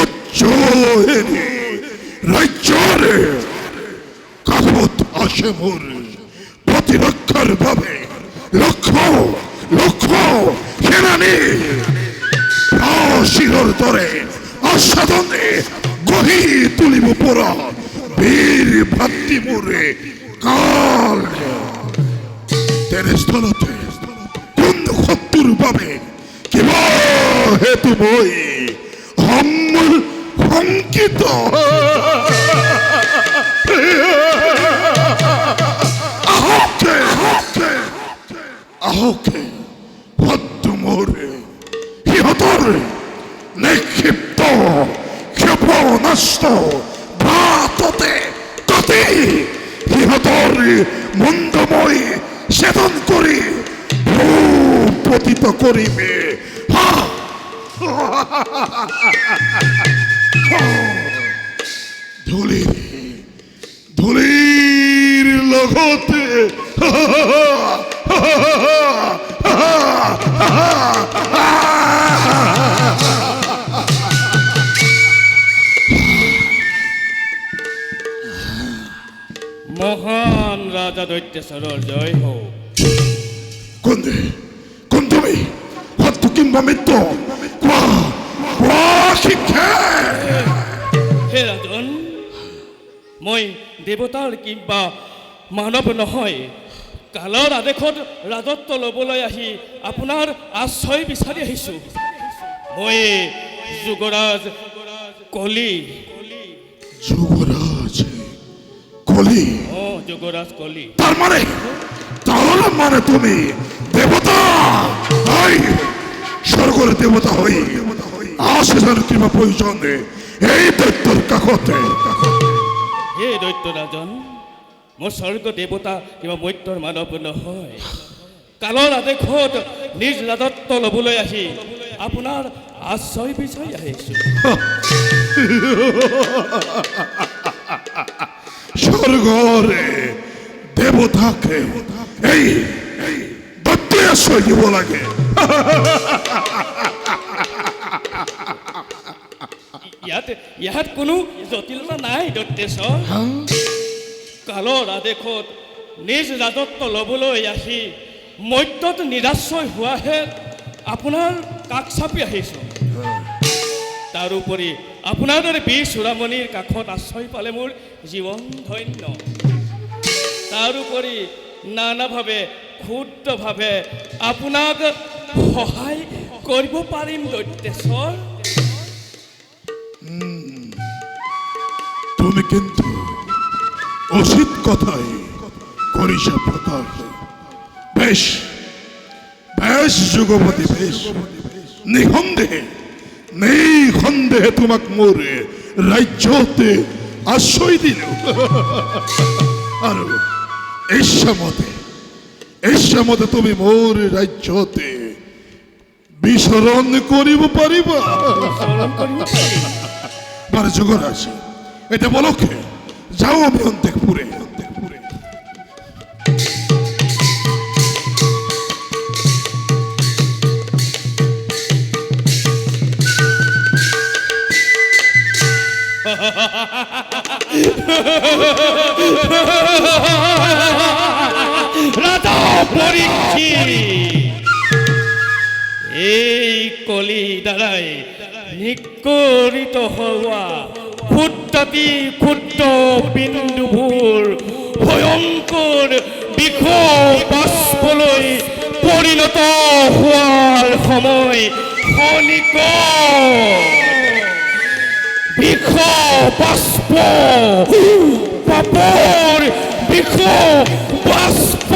উচ্চহেৰি ৰাজ্যৰে কাষত আছে মোৰ প্ৰতিৰক্ষাৰ বাবে লক্ষ লক্ষ সেনানী। শিৰৰ দৰে আস্বাদনে গঢ়ি তুলিব পৰা বীৰ ভাতৃ মোৰে কাল। তেনেস্থলতে কোন শত্ৰুৰ বাবে কিবা হেতু মই শংকিত। আহকে আহকে আহকে শত্ৰু মোৰে সিহঁতৰ নিক্ষিপ্ত ক্ষেপণাস্ত্ৰ ভাততে কাটি সিহঁতৰ মুণ্ডময় ছেদন কৰি ভূপতিত কৰিমে। ধূলিৰ ধূলিৰ লগতে মহান ৰাজা দৈত্যেশ্বৰৰ জয় হওক। কোন তুমি? সত্য কিংবা মৃত্যু? শিক্ষা হে ৰাজন, মই দেৱতাৰ কিংবা মানৱ নহয়। কালৰ আদেশত ৰাজত্ব ল'বলৈ আহি আপোনাৰ আশ্ৰয় বিচাৰি আহিছোঁ। মই যুৱৰাজ কলি। যুৱৰাজ কলি? যুৱৰাজ কলি। তাহলে মানে তুমি দেবতা? স্বর্গের দেবতা হই আসে যেন কিংবা প্রয়োজনে এই দৈত্যর কাকতে। হে দৈত্য ৰাজন, মোৰ স্বৰ্গ দেৱতা কিবা মৈত্যৰ মানৱ নহয়। কালৰ আদেশত নিজ ৰাজত্ব ল'বলৈ আহি আপোনাৰ আশ্ৰয় বিচাৰি আহিছোঁ। স্বৰ্গৰে দেবতাকে এই দৈত্যে আশ্ৰয় দিব লাগে। ইয়াত কোনো জটিলতা নাই দৈত্যেশ্বৰ। কালৰ আদেশত নিজ ৰাজত্ব ল'বলৈ আহি মৰ্ত্যত নিৰাশ্ৰয় হোৱাহে আপোনাৰ কাষ চাপি আহিছোঁ। তাৰোপৰি আপোনাৰ দৰে বীৰ চূড়ামণিৰ কাষত আশ্ৰয় পালে মোৰ জীৱন ধন্য। তাৰোপৰি নানাভাৱে ক্ষুদ্ৰভাৱে আপোনাক সহায় কৰিব পাৰিম দৈত্যেশ্বৰ। তুমি কিন্তু উচিত কথাই করিস প্রকাশ। বেশ বেশ যুগপতি, বেশ নিঃসন্দেহে তোমাক মোর রাজ্যতে আশ্রয় দিল। আর এসমতে তুমি মোর রাজ্যতে বিচরণ করিব পারিবা মানে যুগরাজ এটা বলো কে যাও আমি অন্তঃপুরে রাজা পরীক্ষিত এই কলি দ্বারাই নিকরিত হওয়া ক্ষুদ্রাতি ক্ষুদ্র বিন্দুবোৰ ভয়ংকৰ বিষ বাষ্পলৈ পৰিণত হোৱাৰ সময় সনিকট বিষ বাষ্প পাপৰ বিষ বাষ্প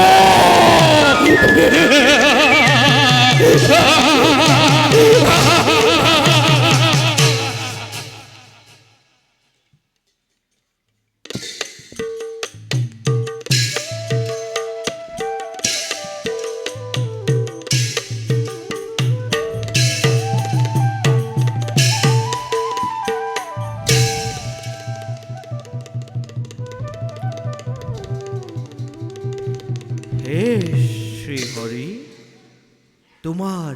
হে শ্ৰীহৰি, তোমাৰ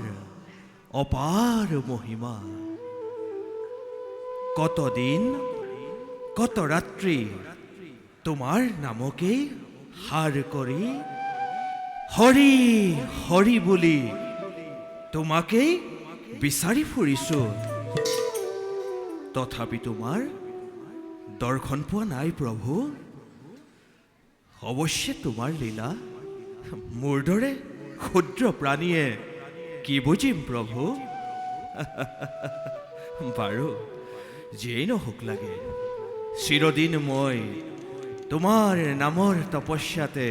অপাৰ মহিমা, কতদিন কত ৰাত্ৰি তোমাৰ নামকে হাৰ কৰি হৰি হৰি বলি তোমাকে বিচাৰি ফুৰিছো, তথাপি তোমাৰ দৰ্শন পোৱা নাই প্ৰভু। অৱশ্যে তোমাৰ লীলা মোৰ দৰে ক্ষুদ্ৰ প্ৰাণীয়ে কি বুজিম প্ৰভু। বাৰু যিয়েই নহওক লাগে, চিৰদিন মই তোমাৰ নামৰ তপস্যাতে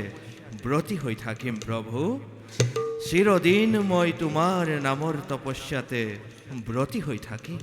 ব্ৰতী হৈ থাকিম প্ৰভু। চিৰদিন মই তোমাৰ নামৰ তপস্যাতে ব্ৰতী হৈ থাকিম।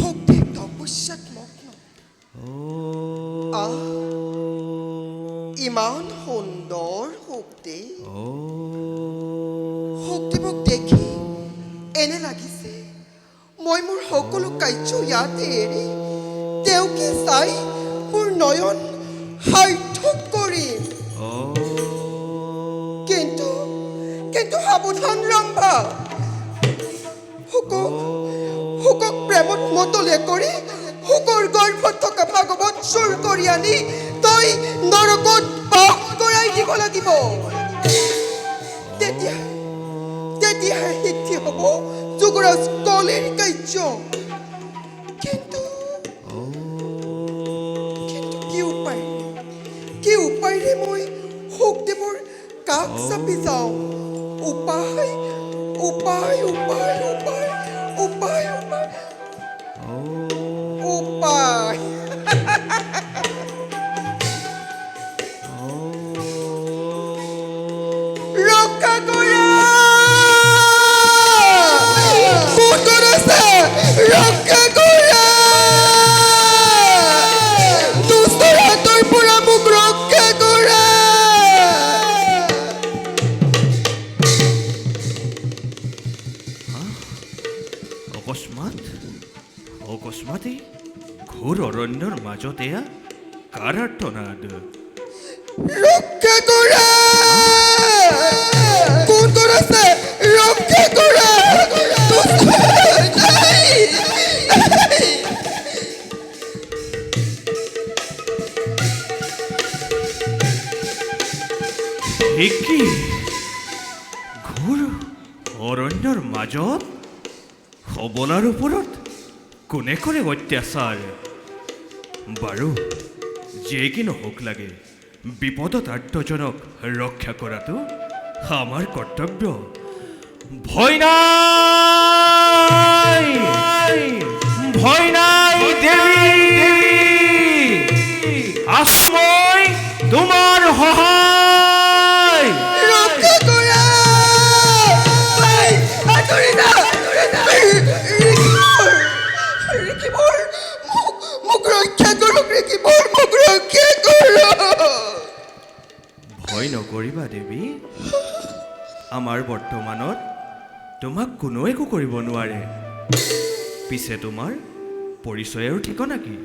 শক্তিৰ তপস্যাত মগ্ন। আহ, ইমান সুন্দৰ শক্তি। শক্তিবোৰক দেখি এনে লাগিছে মই মোৰ সকলো কাৰ্য ইয়াতে এৰি তেওঁকে চাই মোৰ নয়ন সাৰ্থক কৰিম। কিন্তু কিন্তু সাৱধান ৰম্ভা, হুকক প্ৰেমত মতলে কৰি হুকৰ গৰ্ভত থকা ভাগৱত চুৰ কৰি আনি তই নৰকত বাস কৰাই দিব লাগিব। তেতিয়াহে সিদ্ধি হ'ব যুগৰাজ কলিৰ কাৰ্য। কিন্তু কি উপায়েৰে মই শক্তিবোৰ কাষ চাপি যাওঁ? উপায় উপায় উপায় উপায় উপায় উপায় উপায় ৰক্ষা কৰা! কোন আছে? ৰক্ষা কৰা! দুষ্টৰ হাতৰ পৰা মোক ৰক্ষা কৰা! অকস্মাতে ঘোৰ অৰণ্যৰ মাজত এয়া কাৰ আৰ্তনাদ। ৰক্ষা কৰা কোন আছে ৰক্ষা কৰা নাই। কি ঘোৰ অৰণ্যৰ মাজত সবলাৰ ওপৰত কোনে কৰে অত্যাচাৰ? বাৰু যিয়ে কি নহওক লাগে, বিপদত আৰ্তজনক ৰক্ষা কৰাটো আমাৰ কৰ্তব্য। ভয় নাই, ভয় নাই দেৱী, আছো মই তোমাৰ সহায়। ৰক্ষা কৰা নাই, আঁতৰি যা। ৰিকিবৰ, মোক ৰক্ষা কৰক ৰিকিবৰ, মোক ৰক্ষা কৰক। ভয় নকৰিবা দেৱী, আমাৰ বৰ্তমানত তোমাক কোনো একো কৰিব নোৱাৰে। পিছে তোমাৰ পৰিচয় আৰু ঠিকনা কি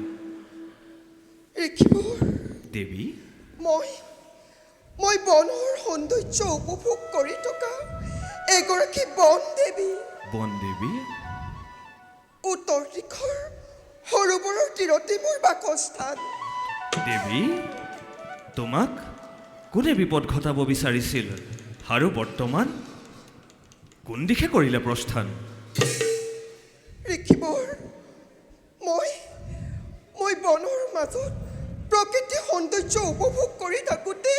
ৰিকিবৰ, দেৱী? মই বনৰ সৌন্দৰ্য উপভোগ কৰি থকা এগৰাকী বন দেৱী। বন দেৱী? উত্তৰ দিশৰ সৰোবৰৰ তীৰতে মোৰ বাসস্থান। দেৱী, তোমাক কোনে বিপদ ঘটাব বিচাৰিছিল আৰু বৰ্তমান কোন দিশে কৰিলে প্ৰস্থান? ৰিকিবৰ, মই বনৰ মাজত প্ৰকৃতিৰ সৌন্দৰ্য উপভোগ কৰি থাকোঁতে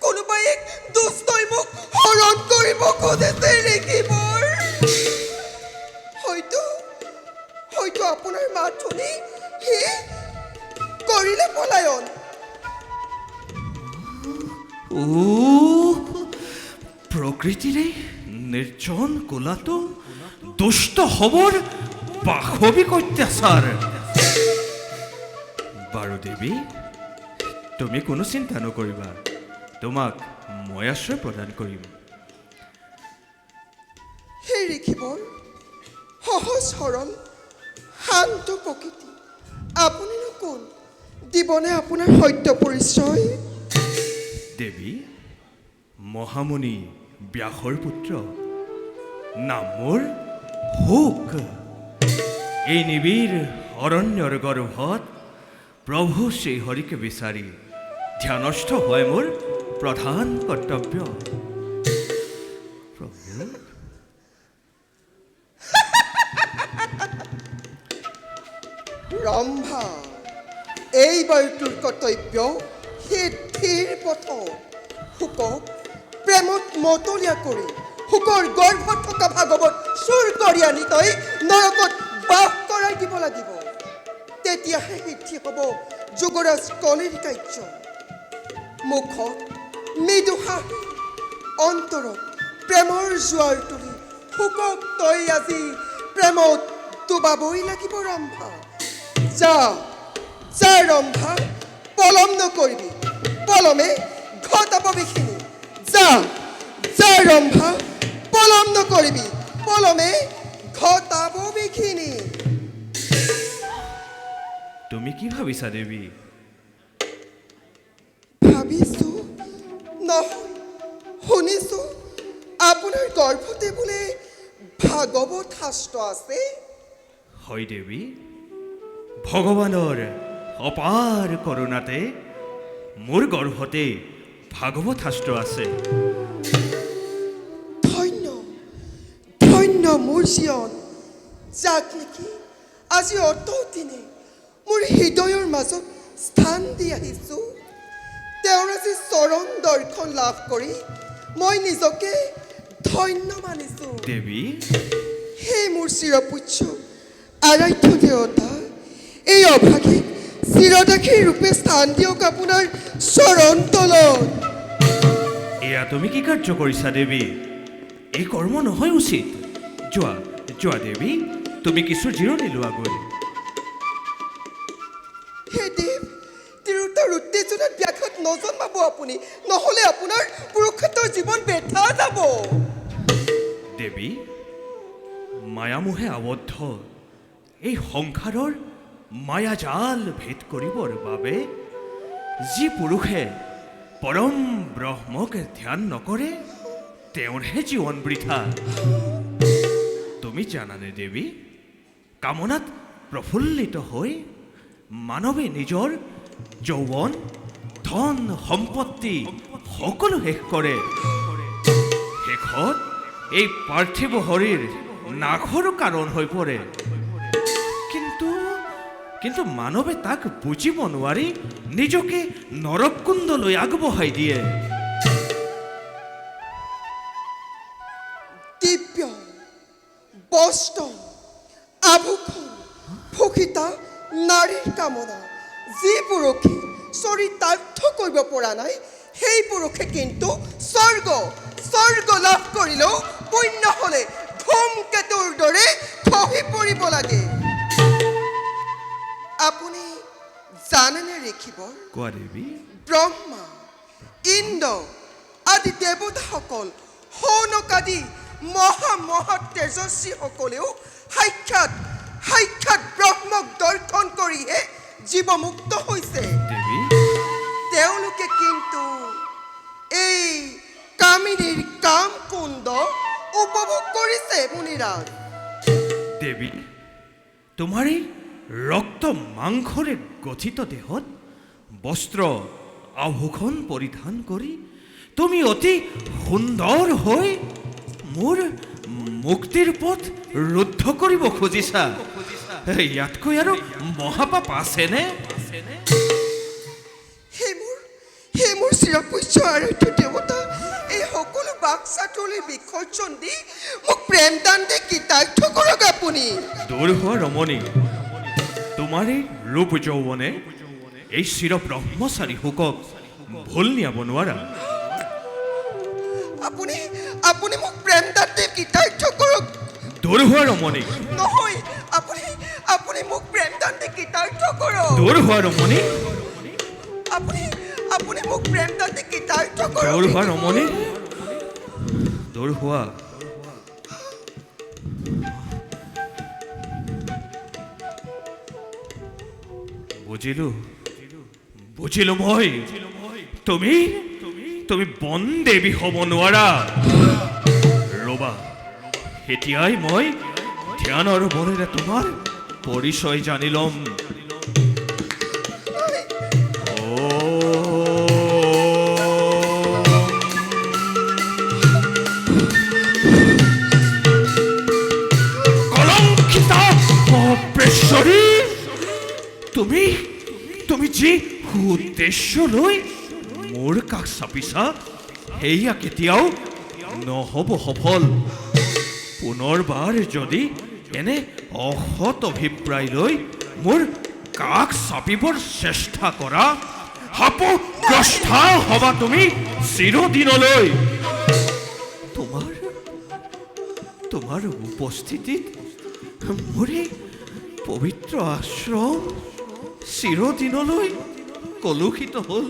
কোনোবাই এক দুষ্টই মোক হৰণ কৰিব খুজিছে ৰিকিবৰ। হয়তো আপোনাৰ মাত শুনি সি কৰিলে পলায়ন। প্ৰকৃতিৰে নিৰ্জন কোলাটো দুষ্ট হবৰ পাশবিক অত্যাচাৰ। বাৰু দেৱী, তুমি কোনো চিন্তা নকৰিবা, তোমাক মই আশ্ৰয় প্ৰদান কৰিম। হে ৰিকিবৰ, সহজ সৰল শান্ত প্ৰকৃতি, আপুনিনো কোন? দিবনে আপোনাৰ সত্য পৰিচয়? দেৱী, মহামুনি ব্যাসৰ পুত্ৰ, নাম মোৰ শুক। এই নিবিড় অৰণ্যৰ গৰ্ভত প্ৰভু শ্ৰীহৰিকে বিচাৰি ধ্যানস্থ হয় মোৰ প্ৰধান কৰ্তব্য। প্ৰভু, ৰম্ভা, এইবাৰ তোৰ কৰ্তব্য সিদ্ধিৰ পথত শুকক প্ৰেমত মতলীয়া কৰি শুকৰ গৰ্ভত থকা ভাগৱত চুৰ কৰি আনি তই নৰকত বাস কৰাই দিব লাগিব। তেতিয়াহে সিদ্ধি হ'ব যুৱৰাজ কলিৰ কাৰ্য। মুখত মৃদু হাঁহি, অন্তৰত প্ৰেমৰ জোৱাৰ তুলি শুকক তই আজি প্ৰেমত ডুবাবই লাগিব ৰম্ভা। যা ৰম্ভা, পলম নকৰিবি, পলমে ঘটাব বিখিনি। যা ৰম্ভা, পলম নকৰিবি, পলমে ঘটাব বিখিনি। তুমি কি ভাবিছা দেৱী? ভাবিছো নহয়, শুনিছো আপোনাৰ গৰ্ভতে বোলে ভাগৱত শাস্ত্ৰ আছে। হয় দেৱী, ভগৱানৰ অপাৰ কৰোণাতে মোৰ গৰ্ভতে ভাগৱত শাস্ত্ৰ আছে। ধন্য মোৰ জীয়ন, যাক নেকি আজি অতদিনে মোৰ হৃদয়ৰ মাজত স্থান দি আহিছো। তেওঁৰ আজি চৰণ দৰ্শন লাভ কৰি মই নিজকে ধন্য মানিছো। দেৱী, হে মোৰ চিৰপূজ্য আৰাধ্য দেৱতা, এই অভাগীক চিৰদাসী ৰূপে স্থান দিয়ক আপোনাৰ চৰণ তলত। এয়া তুমি কি কাৰ্য কৰিছা দেৱী? এই কৰ্ম নহয় উচিত। যোৱা দেৱী, তুমি কিছু জিৰণি লোৱাগৈ। হে দেৱ, তিৰোতাৰ উত্তেজনাত ব্যাঘাত নজন্মাব আপুনি, নহ'লে আপোনাৰ পুৰুষাৰ্থৰ জীৱন বেঠা যাব। দেৱী, মায়ামোহে আবদ্ধ এই সংসাৰৰ মায়াজাল ভেদ কৰিবৰ বাবে যি পুৰুষে পৰম ব্ৰহ্মক ধ্যান নকৰে তেওঁৰহে জীৱন বৃথা। তুমি জানানে দেৱী, কামনাত প্ৰফুল্লিত হৈ মানৱে নিজৰ যৌৱন, ধন সম্পত্তি সকলো শেষ কৰে। শেষত এই পাৰ্থিৱ শৰীৰ নাশৰো কাৰণ হৈ পৰে। কিন্তু মানৱে তাক বুজিব নোৱাৰি নিজকে নৰকুণ্ডলৈ আগবঢ়াই দিয়ে। দিব্য বস্ত্ৰ আভূষণ ভূষিতা নাৰীৰ কামনা যি পুৰুষে চৰিতাৰ্থ কৰিব পৰা নাই, সেই পুৰুষে কিন্তু স্বৰ্গ লাভ কৰিলেও পুণ্য হ'লে ধূমকেতুৰ দৰে খহি পৰিব লাগে। আপুনি জানেনে ঋষিবৰ, কোৱা দেৱী। ব্ৰহ্মা ইন্দ্ৰ আদি দেৱতাসকল, সৌনক আদি মহা তেজস্বীসকলেও সাক্ষাৎ ব্ৰহ্মক দৰ্শন কৰিহে জীৱমুক্ত হৈছে। দেৱী, তেওঁলোকে কিন্তু এই কামিনীৰ কাম কুণ্ড উপভোগ কৰিছে মুনিৰাজ। দেৱী, তোমাৰ এই ৰক্ত মাংসৰে গঠিত দেহত বস্ত্ৰ আভূষণ পৰিধান কৰি তুমি অতি সুন্দৰ হৈ মোৰ মুক্তিৰ পথ ৰুদ্ধ কৰিব খুজিছা। ইয়াতকৈ আৰু মহাপাপ আছেনে? হে মোৰ চিৰপূজ্য আৰাধ্য দেৱতা, এই সকলো বাক্সাতুলি বিসৰ্জন দি মোক প্ৰেমদান দি কৃতাৰ্থ কৰক আপুনি। দূৰ হোৱা ৰমণী, তোমাৰ এই ৰূপ যৌৱনে এই চিৰ ব্ৰহ্মচাৰী শোকক ভুল নিয়াব নোৱাৰা। আপুনি মোক প্ৰেমদান দি কৃতাৰ্থ কৰক। দূৰ হোৱা ৰমণী, নহয়, আপুনি মোক প্ৰেমদান দি কৃতাৰ্থ কৰক। দূৰ হোৱা ৰমণী, আপুনি মোক প্ৰেমদান দি কৃতাৰ্থ কৰক। দূৰ হোৱা ৰমণী, দূৰ হোৱা। বুজিলো মই, তুমি বন দেৱী হ'ব নোৱাৰা। ৰবা, এতিয়াই মই ধ্যানৰ বলেৰে তোমাৰ পৰিচয় জানি ল'ম। কলংকিতা অপ্ৰেশ্বৰী, তুমি যি উদ্দেশ্য লৈ মোৰ কাষ চাপিছা, সেয়া কেতিয়াও নহ'ব সফল। পুনৰবাৰ যদি এনে অসৎ অভিপ্ৰায় লৈ মোৰ কাষ চাপিবৰ চেষ্টা কৰা, শাপগ্ৰস্তা হবা তুমি চিৰদিনলৈ। তোমাৰ উপস্থিতিত মোৰ এই পবিত্ৰ আশ্ৰম চিৰদিনলৈ কলুষিত হ'ল।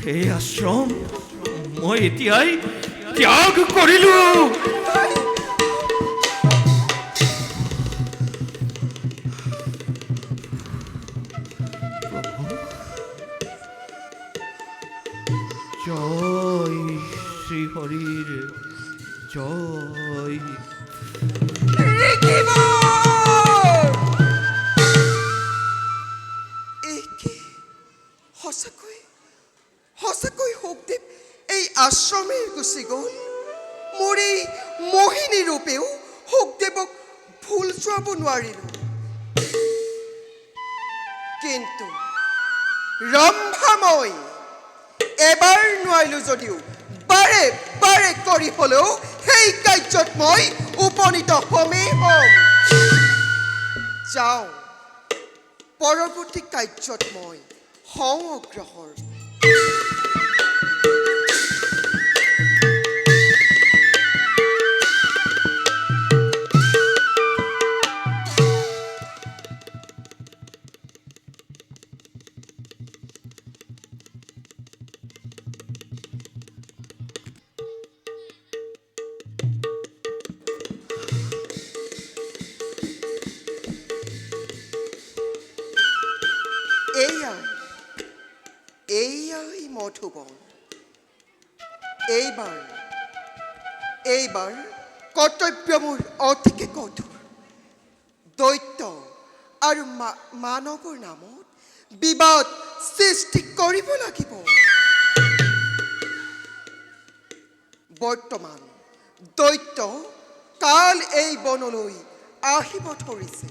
সেই আশ্ৰম মই এতিয়াই ত্যাগ কৰিলো। জয় শ্ৰী হৰিৰ জয়। সঁচাকৈ শুকদেৱ এই আশ্ৰমেই গুচি গ'ল। মোৰ এই মোহিনী ৰূপেও শুকদেৱক ভুল চোৱাব নোৱাৰিলো। কিন্তু ৰম্ভা মই এবাৰ নোৱাৰিলো যদিও বাৰে বাৰে কৰি হ'লেও সেই কাৰ্যত মই উপনীত হ'মেই হ'ম। যাওঁ, পৰৱৰ্তী কাৰ্যত মই হওঁ অগ্ৰসৰ। এইয়াই এইবাৰ কৰ্তব্য মোৰ অতিকে কঠোৰ। দৈত্য আৰু মানৱৰ নামত বিবাদ সৃষ্টি কৰিব লাগিব। বৰ্তমান দৈত্য কাল এই বনলৈ আহিব ধৰিছে।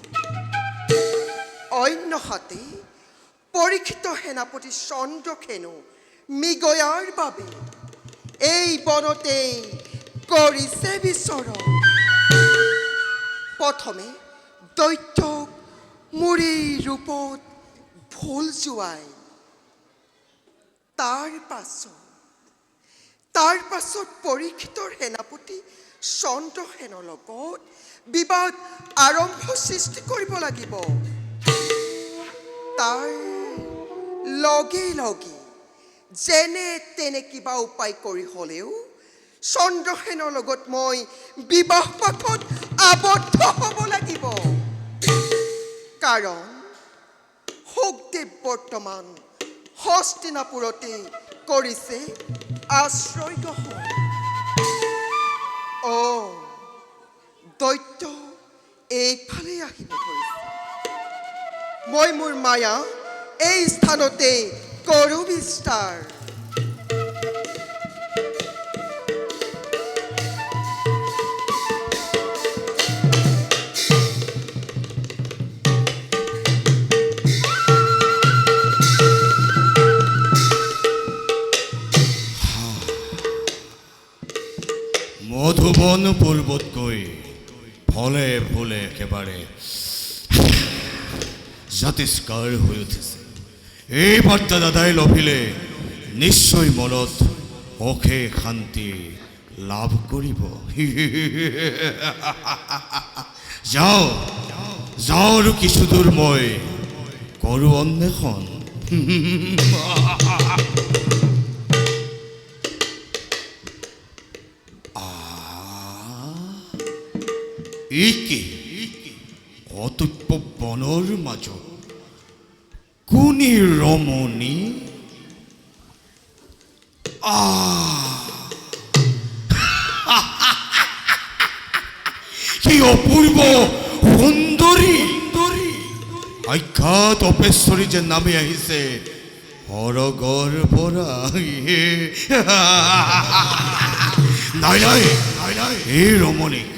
অন্যহাতে পৰীক্ষিত সেনাপতি চন্দ্ৰসেনো মৃগয়াৰ বাবে এই বনতেই কৰিছে বিচৰণ। প্ৰথমে দৈত্যক মোৰ এই ৰূপত ভুল যোৱাই, তাৰ পাছত পৰীক্ষিতৰ সেনাপতি চন্দ্ৰসেনৰ লগত বিবাদ আৰম্ভ সৃষ্টি কৰিব লাগিব। তাৰ লগে লগে যেনে তেনে কিবা উপায় কৰি হ'লেও চন্দ্ৰসেনৰ লগত মই বিবাহ পাশত আবদ্ধ হ'ব লাগিব। কাৰণ শুকদেৱ বৰ্তমান হস্তিনাপুৰতে কৰিছে আশ্ৰয় গ্ৰহণ। দৈত্য এইফালে আহিব ধৰিছে। মই মোৰ মায়া এই স্থানতে কৰো বিস্তাৰ। মধুবন পূৰ্বতকৈ ফলে ফুলে একেবাৰে জাতিষ্কাৰ হৈ উঠিছে। এই বাৰ্তা দাদাই লভিলে নিশ্চয় মনত অশেষ শান্তি লাভ কৰিব। যাওঁ আৰু কিছু দূৰ মই কৰোঁ অন্বেষণ। অতব্য বনৰ মাজত কোনি ৰমণী? কি অপূৰ্ব সুন্দৰী! সাক্ষাৎ অপেশ্বৰী যে নামি আহিছে সৰগৰ পৰা। নাই এই ৰমণীক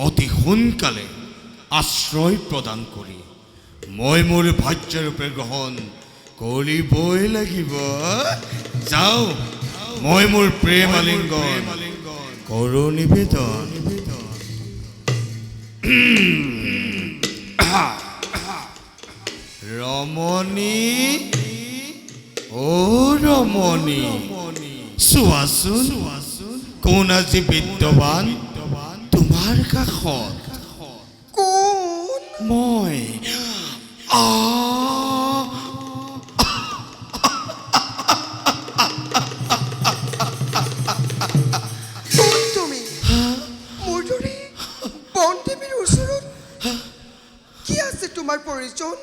অতি সোনকালে আশ্ৰয় প্ৰদান কৰি মই মোৰ ভাৰ্যৰূপে গ্ৰহণ কৰিবই লাগিব। যাওঁ মই মোৰ প্ৰেম আলিংগন কৰোঁ নিবেদন। ৰমণী, ৰমণী, চোৱাচোন কোন আজি বিদ্যমান তোমাৰ কাষত? কোন? মই। তুমি মোৰ দৰে বনদেৱীৰ ওচৰত কি আছে তোমাৰ পৰিচয়?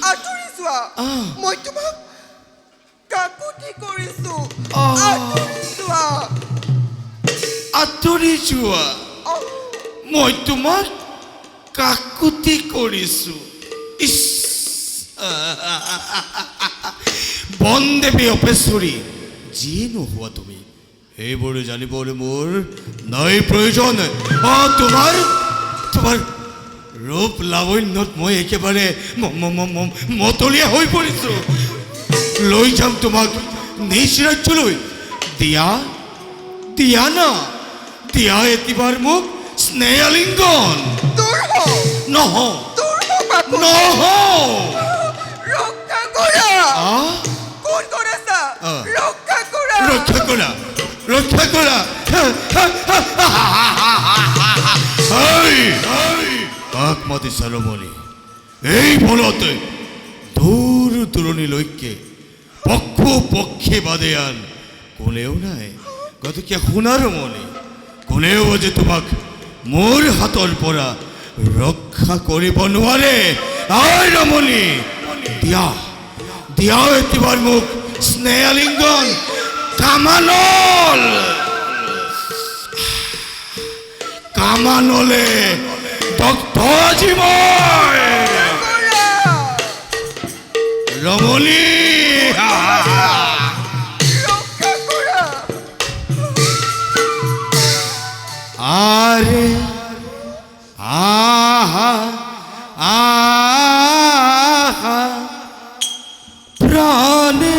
আঁতৰি যোৱা, মই তোমাক কাকুতি কৰিছো। আঁতৰি যোৱা, মই তোমাক কাকুতি কৰিছো। বনদেৱী অপেশ্বৰী যি নোহোৱা তুমি সেইবোৰ জানিবলৈ মোৰ নাই প্ৰয়োজন। তোমাৰ ৰূপ লাৱণ্যত মই একেবাৰে মতলীয়া হৈ পৰিছো। লৈ যাম তোমাক নিজ ৰাজ্যলৈ। দিয়া এতিবাৰ মোক স্নেহ আলিংগন। নহয় ৰক্ষা কৰা। কাক মাতিছা ৰমণী? এই বনতে দূৰ দূৰণিলৈকে পক্ষী বাদে আন কোনেও নাই। গতিকে শুনা ৰমণী, কোনেও যে তোমাক মোৰ হাতৰ পৰা ৰক্ষা কৰিব নোৱাৰে। ৰমণী, দিয়া এতিবাৰ মোক স্নেহ আলিংগন। কামানল নামানলে দগ্ধ আজি মই ৰমণী ৰক্ষা কৰা আৰে আহা আহা প্ৰাণে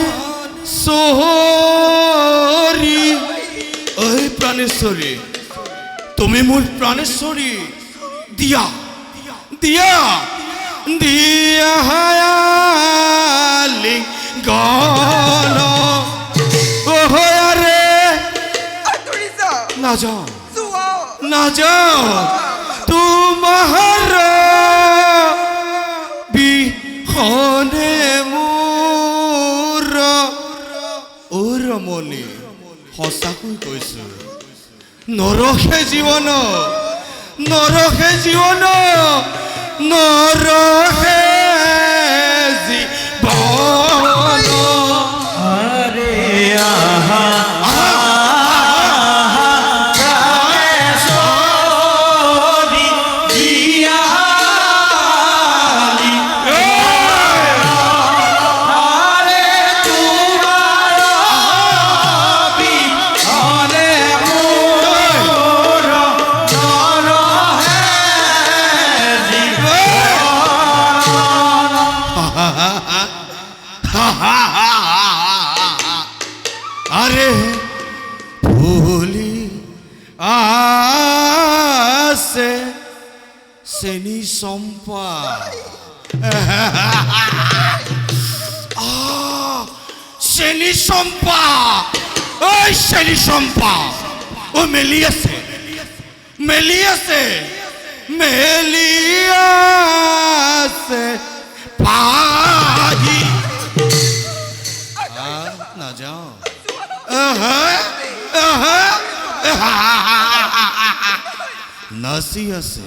সোহৰি ওই প্ৰাণেশ্বৰী তুমি মোৰ প্ৰাণেশ্বৰী দিয়া দিয়া দিয়া হায়ালি গণ ও আৰে আঁতৰি যা না যাও যোৱা না যাও তোমাৰ বিহনে মোৰ ও ৰমণী সঁচাকৈ কৈছো নৰখে জীৱন নৰখে জীৱন নৰখে জীৱন আরে আহা আরে ভুলি আছে চেনি চম্পা চেনি চম্পা ওই চেনি চম্পা ও মেলি আছে মেলি আছে মেলি আছে পাহি না যাও নাচি আছে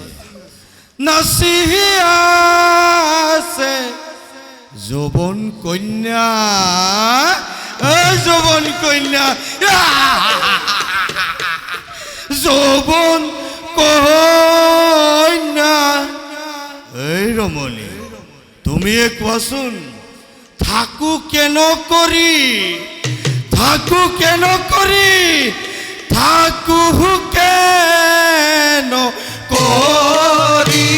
নাচি আছে যৌবন কন্যা যৌবন কন্যা যৌবন কন্যা এই ৰমণী তুমিয়ে কোৱাচোন থাকো কেন কৰি থাকো কেন কৰি থাকো কেন কৰি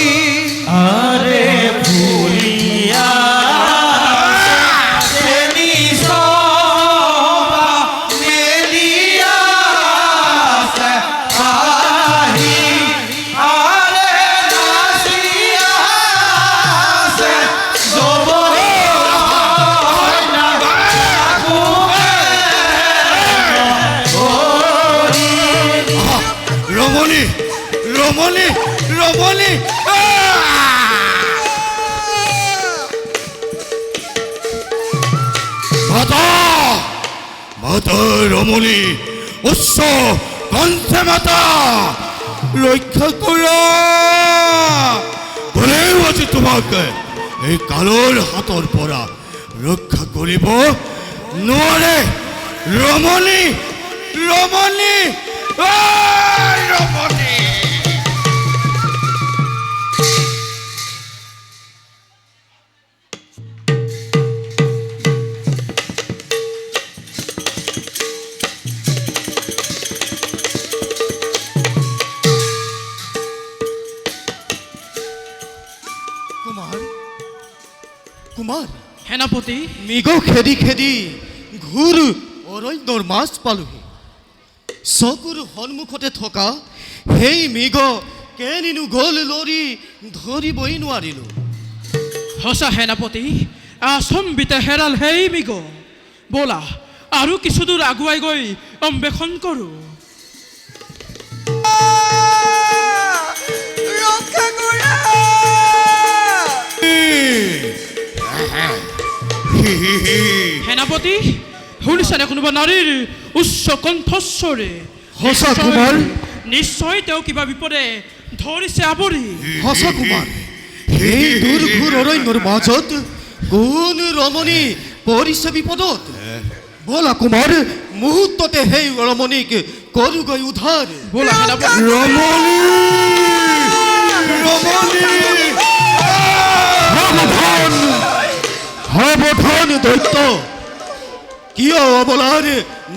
আৰে ভুলিয়া চেনি সবা মেলিয়া পাহি আৰে নাসিয়া সে যৌবন ৰমণী ৰমণী ৰমণী মাতা মাতা ৰমণী উচ্চ কণ্ঠে মাতা ৰক্ষা কৰা কোনেও আজি তোমাক এই কালৰ হাতৰ পৰা ৰক্ষা কৰিব নোৱাৰে ৰমণী ৰমণী ৰমণী কুমাৰ কুমাৰ সেনাপতি মৃগ খেদি খেদি ঘূৰ অৰণ্যৰ মাছ পালোহি চকুৰ সন্মুখতে থকা সেই মৃগ কেনিনো গ'ল লৰি ধৰিবই নোৱাৰিলোঁ সঁচা সেনাপতি আচম্বিতে হেৰাল সেই মৃগ ব'লা আৰু কিছুদূৰ আগুৱাই গৈ অন্বেষণ কৰোঁ ৰক্ষা কৰা সেনাপতি শুনিছেনে কোনোবা নাৰীৰ উচ্চ কণ্ঠস্বৰে সঁচা কুমাৰ নিশ্চয় তেওঁ কিবা বিপদে ধৰিছে আৱৰি সঁচা কুমাৰ সেই দুৰ্ঘোৰ অৰণ্যৰ মাজত কোন ৰমণী পৰিছে বিপদত ব'লা কুমাৰ মুহূৰ্ততে সেই ৰমণীক কৰোগৈ উদ্ধাৰ। ব'লা সেনাপতি। ৰমণী ৰমণী সাৱধান সাৱধান দৈত্য, কিয় অবলাৰ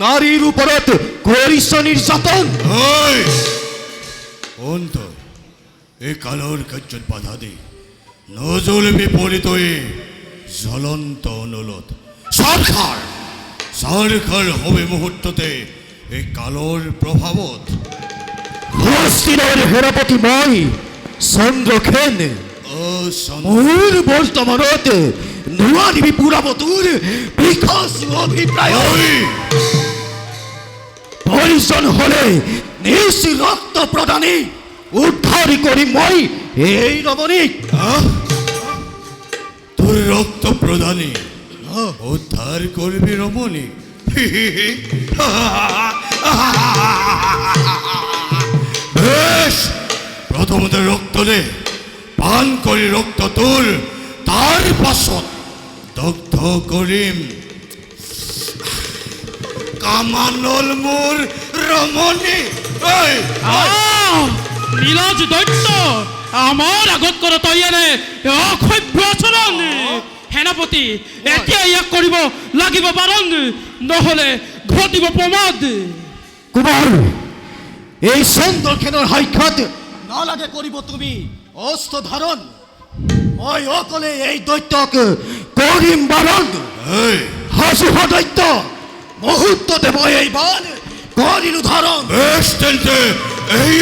নাৰীৰ ওপৰত কৰিছ নিৰ্যাতন। ঐ অন্ত এই কালৰ কাৰ্যত বাধা দি নজ্বলিবি পৰিতই জ্বলন্ত অনলত চৰখাৰ চৰখাৰ হবে মুহূৰ্ততে এই কালৰ প্ৰভাৱত। হস্তিনৰ সেনাপতি মই চন্দ্ৰসেন, মোৰ বৰ্তমানত নোৱাৰিবি পুৰাব তোৰ বিখজ অভিপ্ৰায়। প্ৰয়োজন হলে নিজ ৰক্ত প্ৰদানী উদ্ধাৰ কৰিম মই এই ৰমণীক। তোৰ ৰক্ত প্ৰদানী উদ্ধাৰ কৰিবি ৰমণী। বেশ, প্ৰথমতে ৰক্তলে পান কৰি ৰক্ত তোৰ, তাৰ পাছত দগ্ধ কৰিম কামানল মোৰ ৰমণী। ঐ নীলাজ দৈত্য, আমাৰ আগত কৰ তই এনে অসভ্য আচৰণ। সেনাপতি, এতিয়া ইয়াক কৰিব লাগিব বাৰণ, নহ'লে ঘটিব প্ৰমাদ। কুমাৰ, এই চন্দ্ৰসেনৰ সাক্ষাৎ নালাগে কৰিব তুমি অস্ত্ৰ ধাৰণ। মই অকলে এই দৈত্যক কৰিম বাৰণ। সাজু হ দৈত্য, মুহূৰ্ততে মই এই বান কৰিলো ধাৰণ। বেশ তেন্তে এই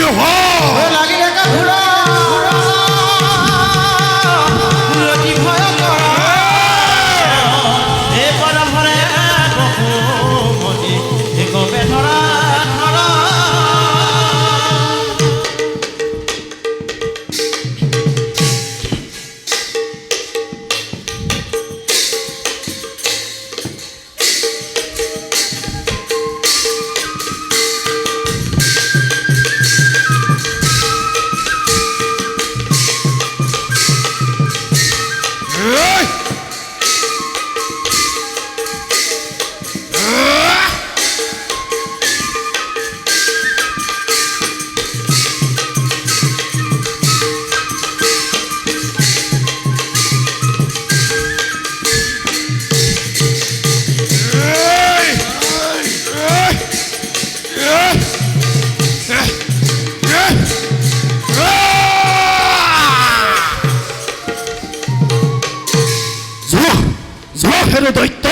দৈত্য,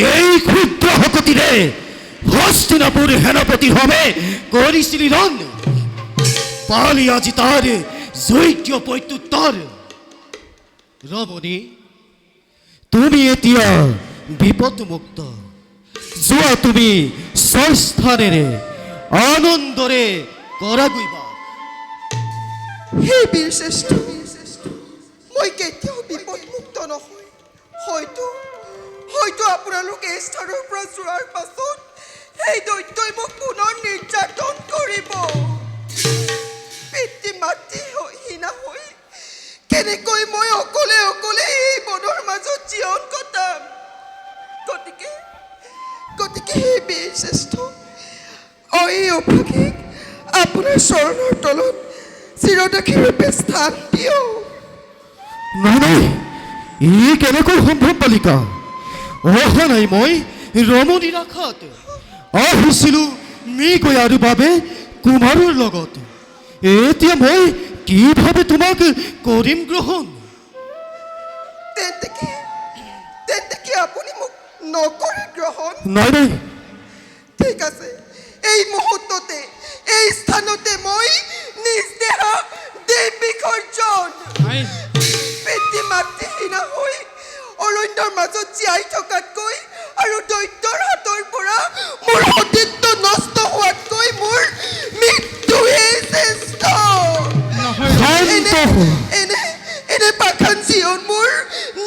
এই ক্ষুদ্ৰ শকতিৰে হস্তিনাপুৰ সেনাপতিৰ বাবে কৰিছিলি ৰণ। পালি আজি তাৰ যোগ্য প্ৰত্যুত্তৰ। ৰমণী, তুমি এতিয়া বিপদমুক্ত। যোৱা তুমি স্বস্থানেৰে আনন্দৰে কৰাগৈ বা। হে বীৰশ্ৰেষ্ঠ, মই কেতিয়াও বিপদমুক্ত নহয়। হয়তো আপোনালোকে এই স্থানৰ পৰা যোৱাৰ পাছত সেই দৈত্যই মোক পুনৰ নিৰ্যাতন কৰিব। পিতৃ মাতৃ হীনা হৈ কেনেকৈ মই অকলে অকলে এই বনৰ মাজত জীৱন কটাম। গতিকে সেই বীৰশ্ৰেষ্ঠ, এই অভাগীক আপোনাৰ চৰণৰ তলত চিৰদাসী ৰূপে স্থান দিয়ক। নাই, ই কেনেকৈ সম্ভৱ বালিকা? অহা নাই মই ৰমণীৰ আশাত, আহিছিলো মৃগয়াৰ বাবে কুমাৰৰ লগত। এতিয়া মই কিভাৱে তোমাক কৰিম গ্ৰহণ? তেন্তে কি আপুনি মোক নকৰে গ্ৰহণ? নাই, ঠিক আছে, এই মুহূৰ্ততে এই স্থানতে মই নিজ দেহা দেহ বিসৰ্জন। পিতৃ মাতৃহীনা হৈ অৰণ্যৰ মাজত জীয়াই থকাতকৈ আৰু দৈত্যৰ হাতৰ পৰা মোৰ সতীত্ব নষ্ট হোৱাতকৈ মোৰ মৃত্যুহে শ্ৰেষ্ঠ। এনে পাখান জীৱন মোৰ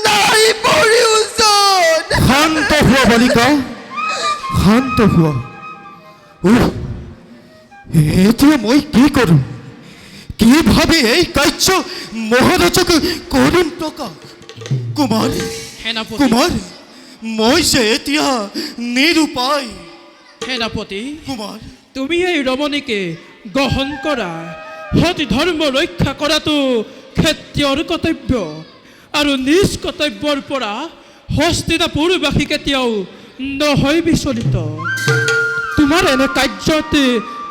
নাই প্ৰয়োজন। শান্ত হোৱা বালিকা, শান্ত হোৱা। এতিয়া মই কি কৰোঁ? কিভাৱে এই কাৰ্য মহাৰাজক কৰিম প্ৰকাশ? কুমাৰ, সেনাপতি, কুমাৰ, মই যে এতিয়া নিৰুপায়। সেনাপতি কুমাৰ তুমি এই ৰমণীকে গ্ৰহণ কৰা সতী ধৰ্ম ৰক্ষা কৰাটো ক্ষত্ৰিয়ৰ কৰ্তব্য আৰু নিজ কৰ্তব্যৰ পৰা হস্তিনাপুৰবাসী কেতিয়াও নহয় বিচলিত তোমাৰ এনে কাৰ্যত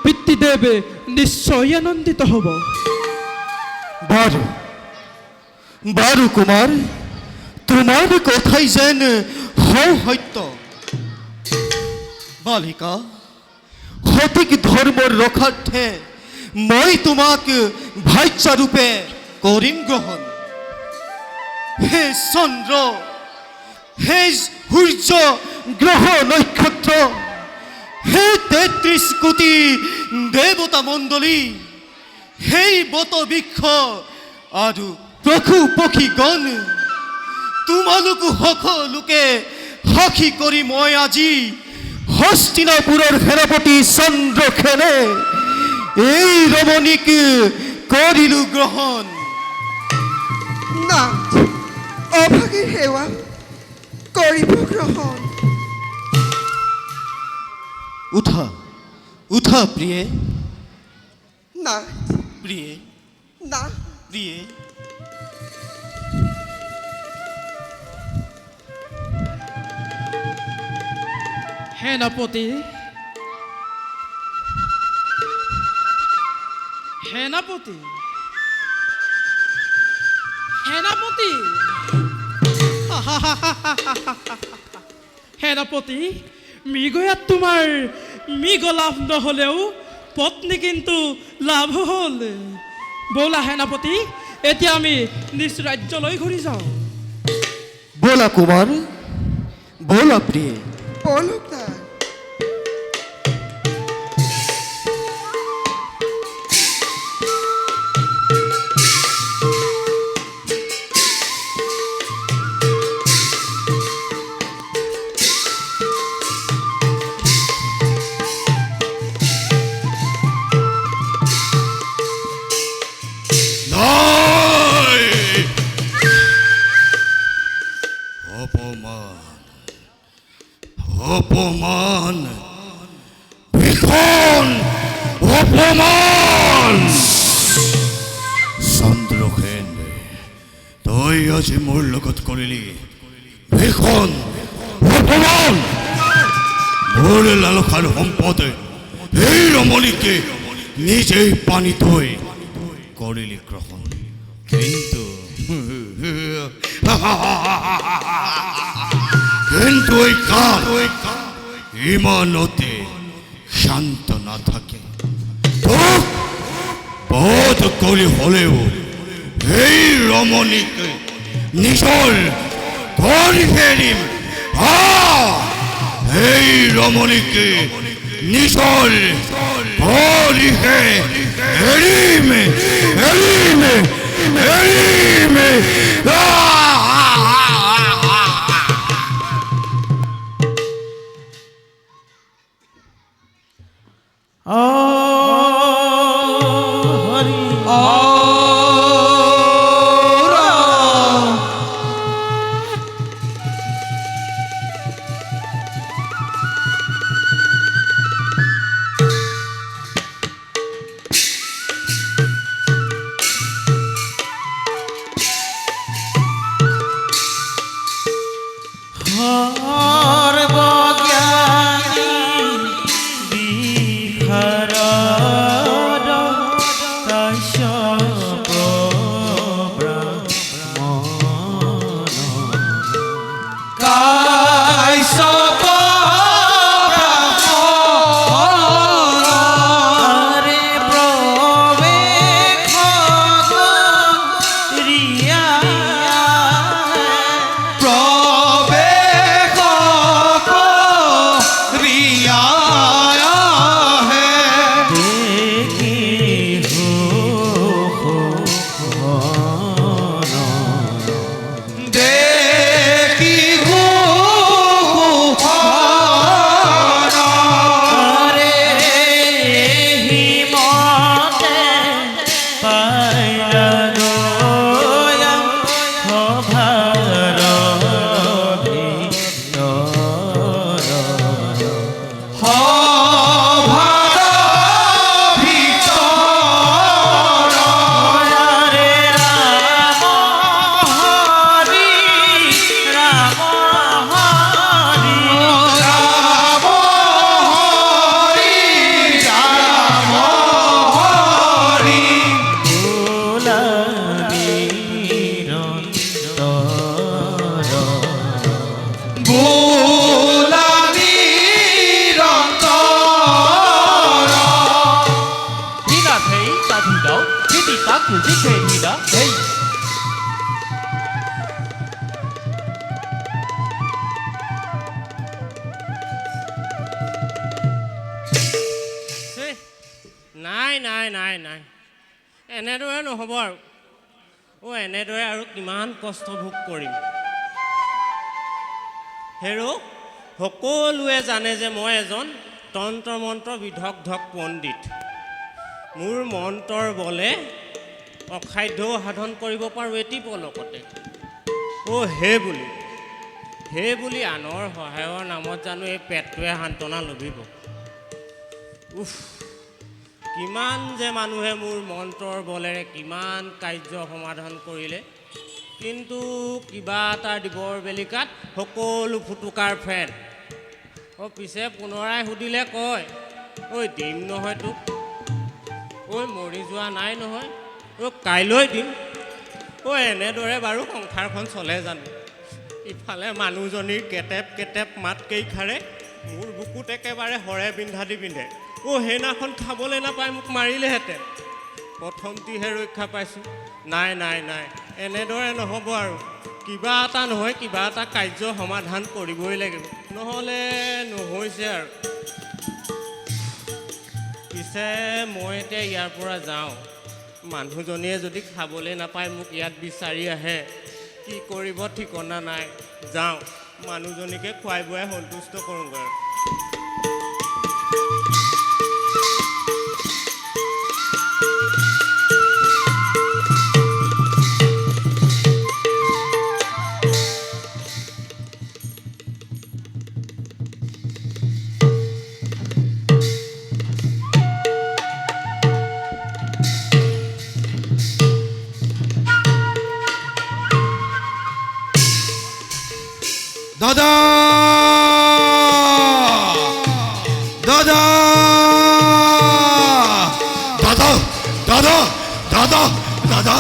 পিতৃদেৱ নিশ্চয় আনন্দিত হ'ব বাৰু বাৰু কুমাৰ তোমাৰ কথাই যেন সত্য বালিকা সঠিক ধৰ্মৰ ৰক্ষাৰ্থে মই তোমাক ভাৰ্যাৰূপে কৰিম গ্ৰহণ হে চন্দ্ৰ হে সূৰ্য গ্ৰহ নক্ষত্ৰ হে ৩৩ কোটি দেৱতা মণ্ডলী সেই বত বৃক্ষ আৰু পশু পক্ষীগণ তোমালোক সকলোকে সাক্ষী কৰি মই আজি হস্তিনাপুৰৰ সেনাপতি চন্দ্ৰসেনে এই ৰমণীক কৰিলো গ্ৰহণ নাথ অভাগীৰ সেৱা কৰিব গ্ৰহণ উঠা উঠা প্ৰিয়ে নাথ প্ৰিয়ে নাথ প্ৰিয়ে সেনাপতি সেনাপতি সেনাপতি সেনাপতি মৃগয়াত তোমাৰ মৃগ লাভ নহ'লেও পত্নী কিন্তু লাভ হ'ল ব'লা সেনাপতি এতিয়া আমি নিজ ৰাজ্যলৈ ঘূৰি যাওঁ ব'লা কুমাৰ ব'লা প্ৰিয়ে বলক নাথ নাই অপমান অপমান ভীষণ অপমান চন্দ্ৰসেন তই আজি মোৰ লগত কৰিলি ভীষণ অপমান মোৰ লালসাৰ সম্পদ এই ৰমণীকে নিজেই পানী থৈ কৰিলি গ্ৰহণ কিন্তু কিন্তু এই কাল ইমানতে শান্ত নাথাকে তোক বধ কৰি হলেও এই ৰমণীকে নিজৰ কৰি ফেৰিম এই ৰমণীকে নিজৰ কৰিহে এৰিম এৰিম এৰিম হৰি সৰ্বজ্ঞানী বিহাৰ কাশ্য সীতা খুঁজে ফেৰিলা এই নাই নাই নাই নাই এনেদৰে নহ'ব আৰু এনেদৰে আৰু কিমান কষ্ট ভোগ কৰিম হেৰ' সকলোৱে জানে যে মই এজন তন্ত্ৰ মন্ত্ৰ বিধগ্ধক পণ্ডিত মোৰ মন্ত্ৰৰ বলে অসাধ্য সাধন কৰিব পাৰোঁ এটি পলকতে সেই বুলি আনৰ সহায়ৰ নামত জানো এই পেটটোৱে সান্তনা লভিব উফ কিমান যে মানুহে মোৰ মন্ত্ৰৰ বলেৰে কিমান কাৰ্য সমাধান কৰিলে কিন্তু কিবা এটা দিবৰ বেলিকাত সকলো ফুটুকাৰ ফেন পিছে পুনৰাই সুধিলে কয় দিম নহয় তোক মৰি যোৱা নাই নহয় কাইলৈ দিম এনেদৰে বাৰু সংসাৰখন চলে জানো ইফালে মানুহজনীৰ কেটেপ মাত কেইষাৰে মোৰ বুকুত একেবাৰে হৰে বিন্ধা দি পিন্ধে সেইদিনাখন খাবলৈ নাপাই মোক মাৰিলেহেঁতেন প্ৰথমটিহে ৰক্ষা পাইছোঁ নাই নাই নাই এনেদৰে নহ'ব আৰু কিবা এটা নহয় কিবা এটা কাৰ্য সমাধান কৰিবই লাগিব নহ'লে নহৈছে আৰু পিছে মই এতিয়া ইয়াৰ পৰা যাওঁ মানুহজনীয়ে যদি খাবলৈ নাপায় মোক ইয়াত বিচাৰি আহে কি কৰিব ঠিকনা নাই যাওঁ মানুহজনীকে খুৱাই বুৱাই সন্তুষ্ট কৰোঁগৈ আৰু দাদা দাদা দাদা দাদা দাদা দাদা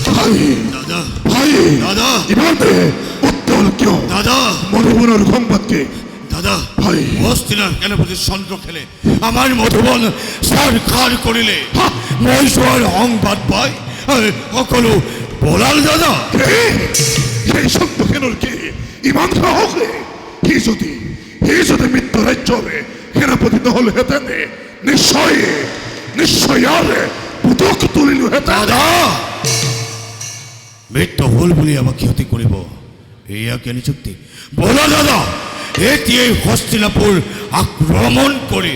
ভাই দাদা ভাই দাদা ইমানে উত্তল কিয় দাদা মধুবনের সংবাদকে দাদা ভাই হস্তিনার সেনাপতি চন্দ্র খেলে আমার মধুবন সারখার করিলে মই যোৱাৰ সংবাদ পাই সকলো বলাল দাদা সেই সত্যখেনৰ কি ইমান সাহসে সি যদি মৃত্যু ৰাজ্যৰে সেনাপতি নহ'লেহেঁতেন নিশ্চয় পুতক তুলিলোহেঁতেন দাদা মৃত্যু হল বুলি আমাক ক্ষতি কৰিব এয়া কি নিযুক্তি বলা দাদা এতিয়াই হস্তিনাপুৰ আক্ৰমণ কৰি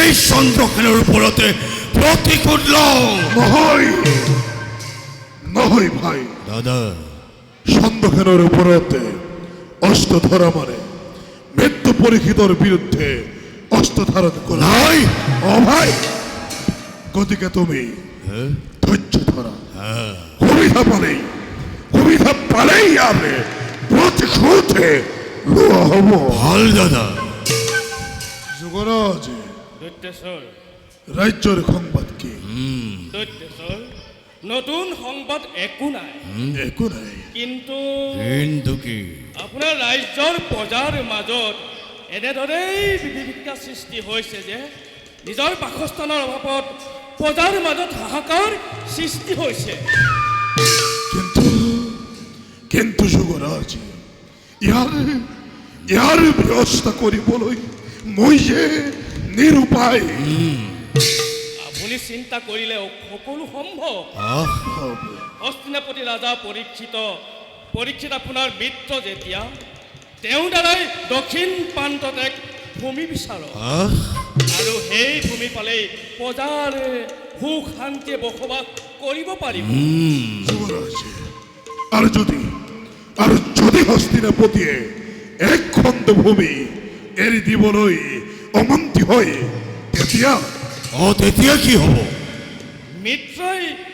এই চন্দ্ৰসেনৰ ওপৰতে প্ৰতিশোধ লওঁ নহয় ভাই দাদা চন্দ্ৰসেনৰ ওপৰতে অস্ত্ৰ ধৰা মানে মৃত্যু পৰীক্ষিতৰ বিৰুদ্ধে অস্ত্ৰ ধাৰণ কৰা নাই ভাই গতিকে তুমি ধৈৰ্য ধৰা সুবিধা পালেই আমি প্ৰতিশোধে লোৱা হ'ব ভাল দাদা যুৱৰাজ দৈত্যেশ্বৰ ৰাজ্যৰ সংবাদ কি দৈত্যেশ্বৰ নতুন সংবাদ একো নাই কিন্তু কি আপোনাৰ ৰাজ্যৰ প্ৰজাৰ মাজত এনেদৰেই বিভীষিকা সৃষ্টি হৈছে যে নিজৰ বাসস্থানৰ অভাৱত প্ৰজাৰ মাজত হাহাকাৰ সৃষ্টি হৈছে কিন্তু যুৱৰাজ ইয়াৰ ব্যৱস্থা কৰিবলৈ মই যে নিৰুপায় আপুনি চিন্তা কৰিলে সকলো সম্ভৱ হস্তিনাপতি ৰাজা পৰীক্ষিত আপোনাৰ মিত্ৰ যেতিয়া তেওঁৰ দ্বাৰাই দক্ষিণ প্ৰান্তত এক ভূমি বিচাৰক আৰু সেই ভূমি পালেই প্ৰজাৰ সুখ শান্তিয়ে বসবাস কৰিব পাৰিব আৰু যদি হস্তিনাপতিয়ে এক খণ্ড ভূমি এৰি দিবলৈ অমান্তি হয় তেতিয়া কি হ'ব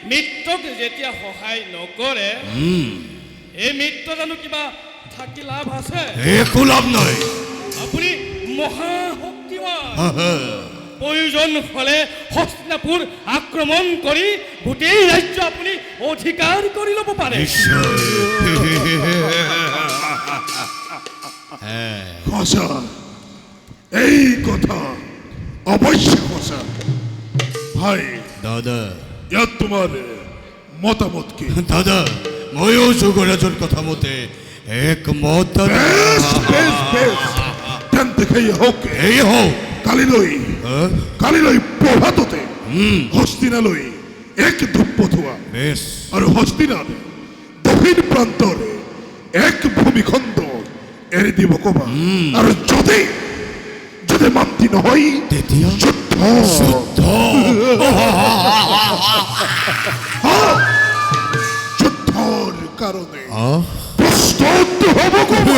মিত্ৰক যেতিয়া সহায় নকৰে এই মিত্ৰ জানো কিবা থাকি লাভ আছে একো লাভ নাই আপুনি মহাশক্তিমান প্ৰয়োজন হলে হস্তিনাপুৰ আক্ৰমণ কৰি গোটেই ৰাজ্য আপুনি অধিকাৰ কৰি ল'ব পাৰে সঁচা এই কথা অৱশ্যে সঁচা ভাই দাদা ইয়াত তোমাৰ মতামত কি? দাদা ময়ো যুগৰাজৰ কথা মতে একমত দাদা। বেশ বেশ বেশ তেন্তে সেই হোক এই হও কালিলৈ হ্যাঁ? কালিলৈ প্ৰভাততে হস্তিনালৈ এক ধূপ পঠোৱা বেশ আৰু হস্তিনাত দক্ষিণ প্ৰান্তৰে এক ভূমিখণ্ড এৰি দিব ক'বা আৰু যদি যদি মান্তি নহয় তেতিয়া যুদ্ধ যুদ্ধৰ কাৰণে প্ৰস্তুত হ'ব ক'বা।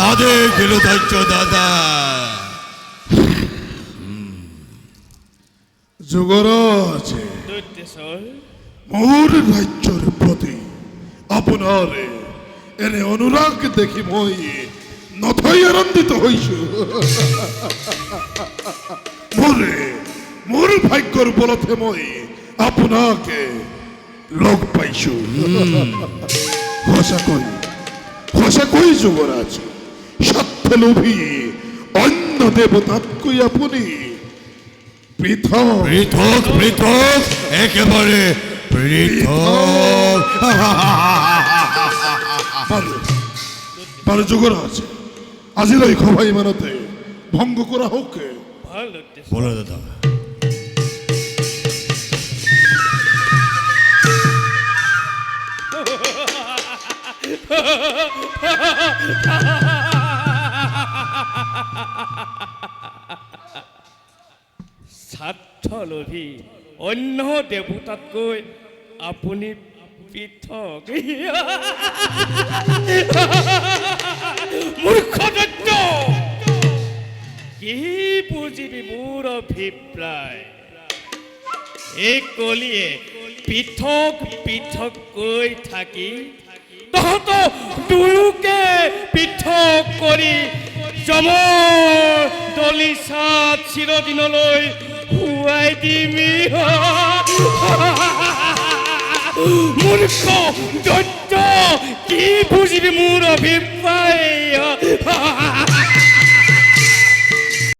আদে গেল ধৈৰ্য দাদা। যুৱৰাজ দৈত্যেশ্বৰ মোৰ ৰাজ্যৰ প্ৰতি আপোনাৰ এনে অনুৰাগ দেখি মই নথৈ আনন্দিত হৈছো। মোৰ ভাগ্যৰ বলতহে মই আপোনাক লগ পাইছো। সঁচাকৈ সঁচাকৈ যুৱৰাজ স্বাৰ্থলোভী অন্য দেৱতাতকৈ আপুনি পৃথক। পৃথক পৃথক একেবাৰে পৃথক। বাৰু যুৱৰাজ আজিলৈ সভা ইমানতে ভংগ কৰা হওক। ভাল দৈত্যেশ্বৰ বলো দাদা। স্বাৰ্থলোভী অন্য দেৱতাতকৈ আপুনি পৃথক। মূৰ্খ দৈত্য, কি বুজিবি মোৰ অভিপ্ৰায়? এই কলিয়ে পৃথক পৃথককৈ থাকি তহঁত দুয়োকে পৃথক কৰি যমৰ দলিচাত চিৰদিনলৈ শুৱাই দিমি। মূৰ্খ দৈত্য, কি বুজিবি মোৰ অভিপ্ৰায়?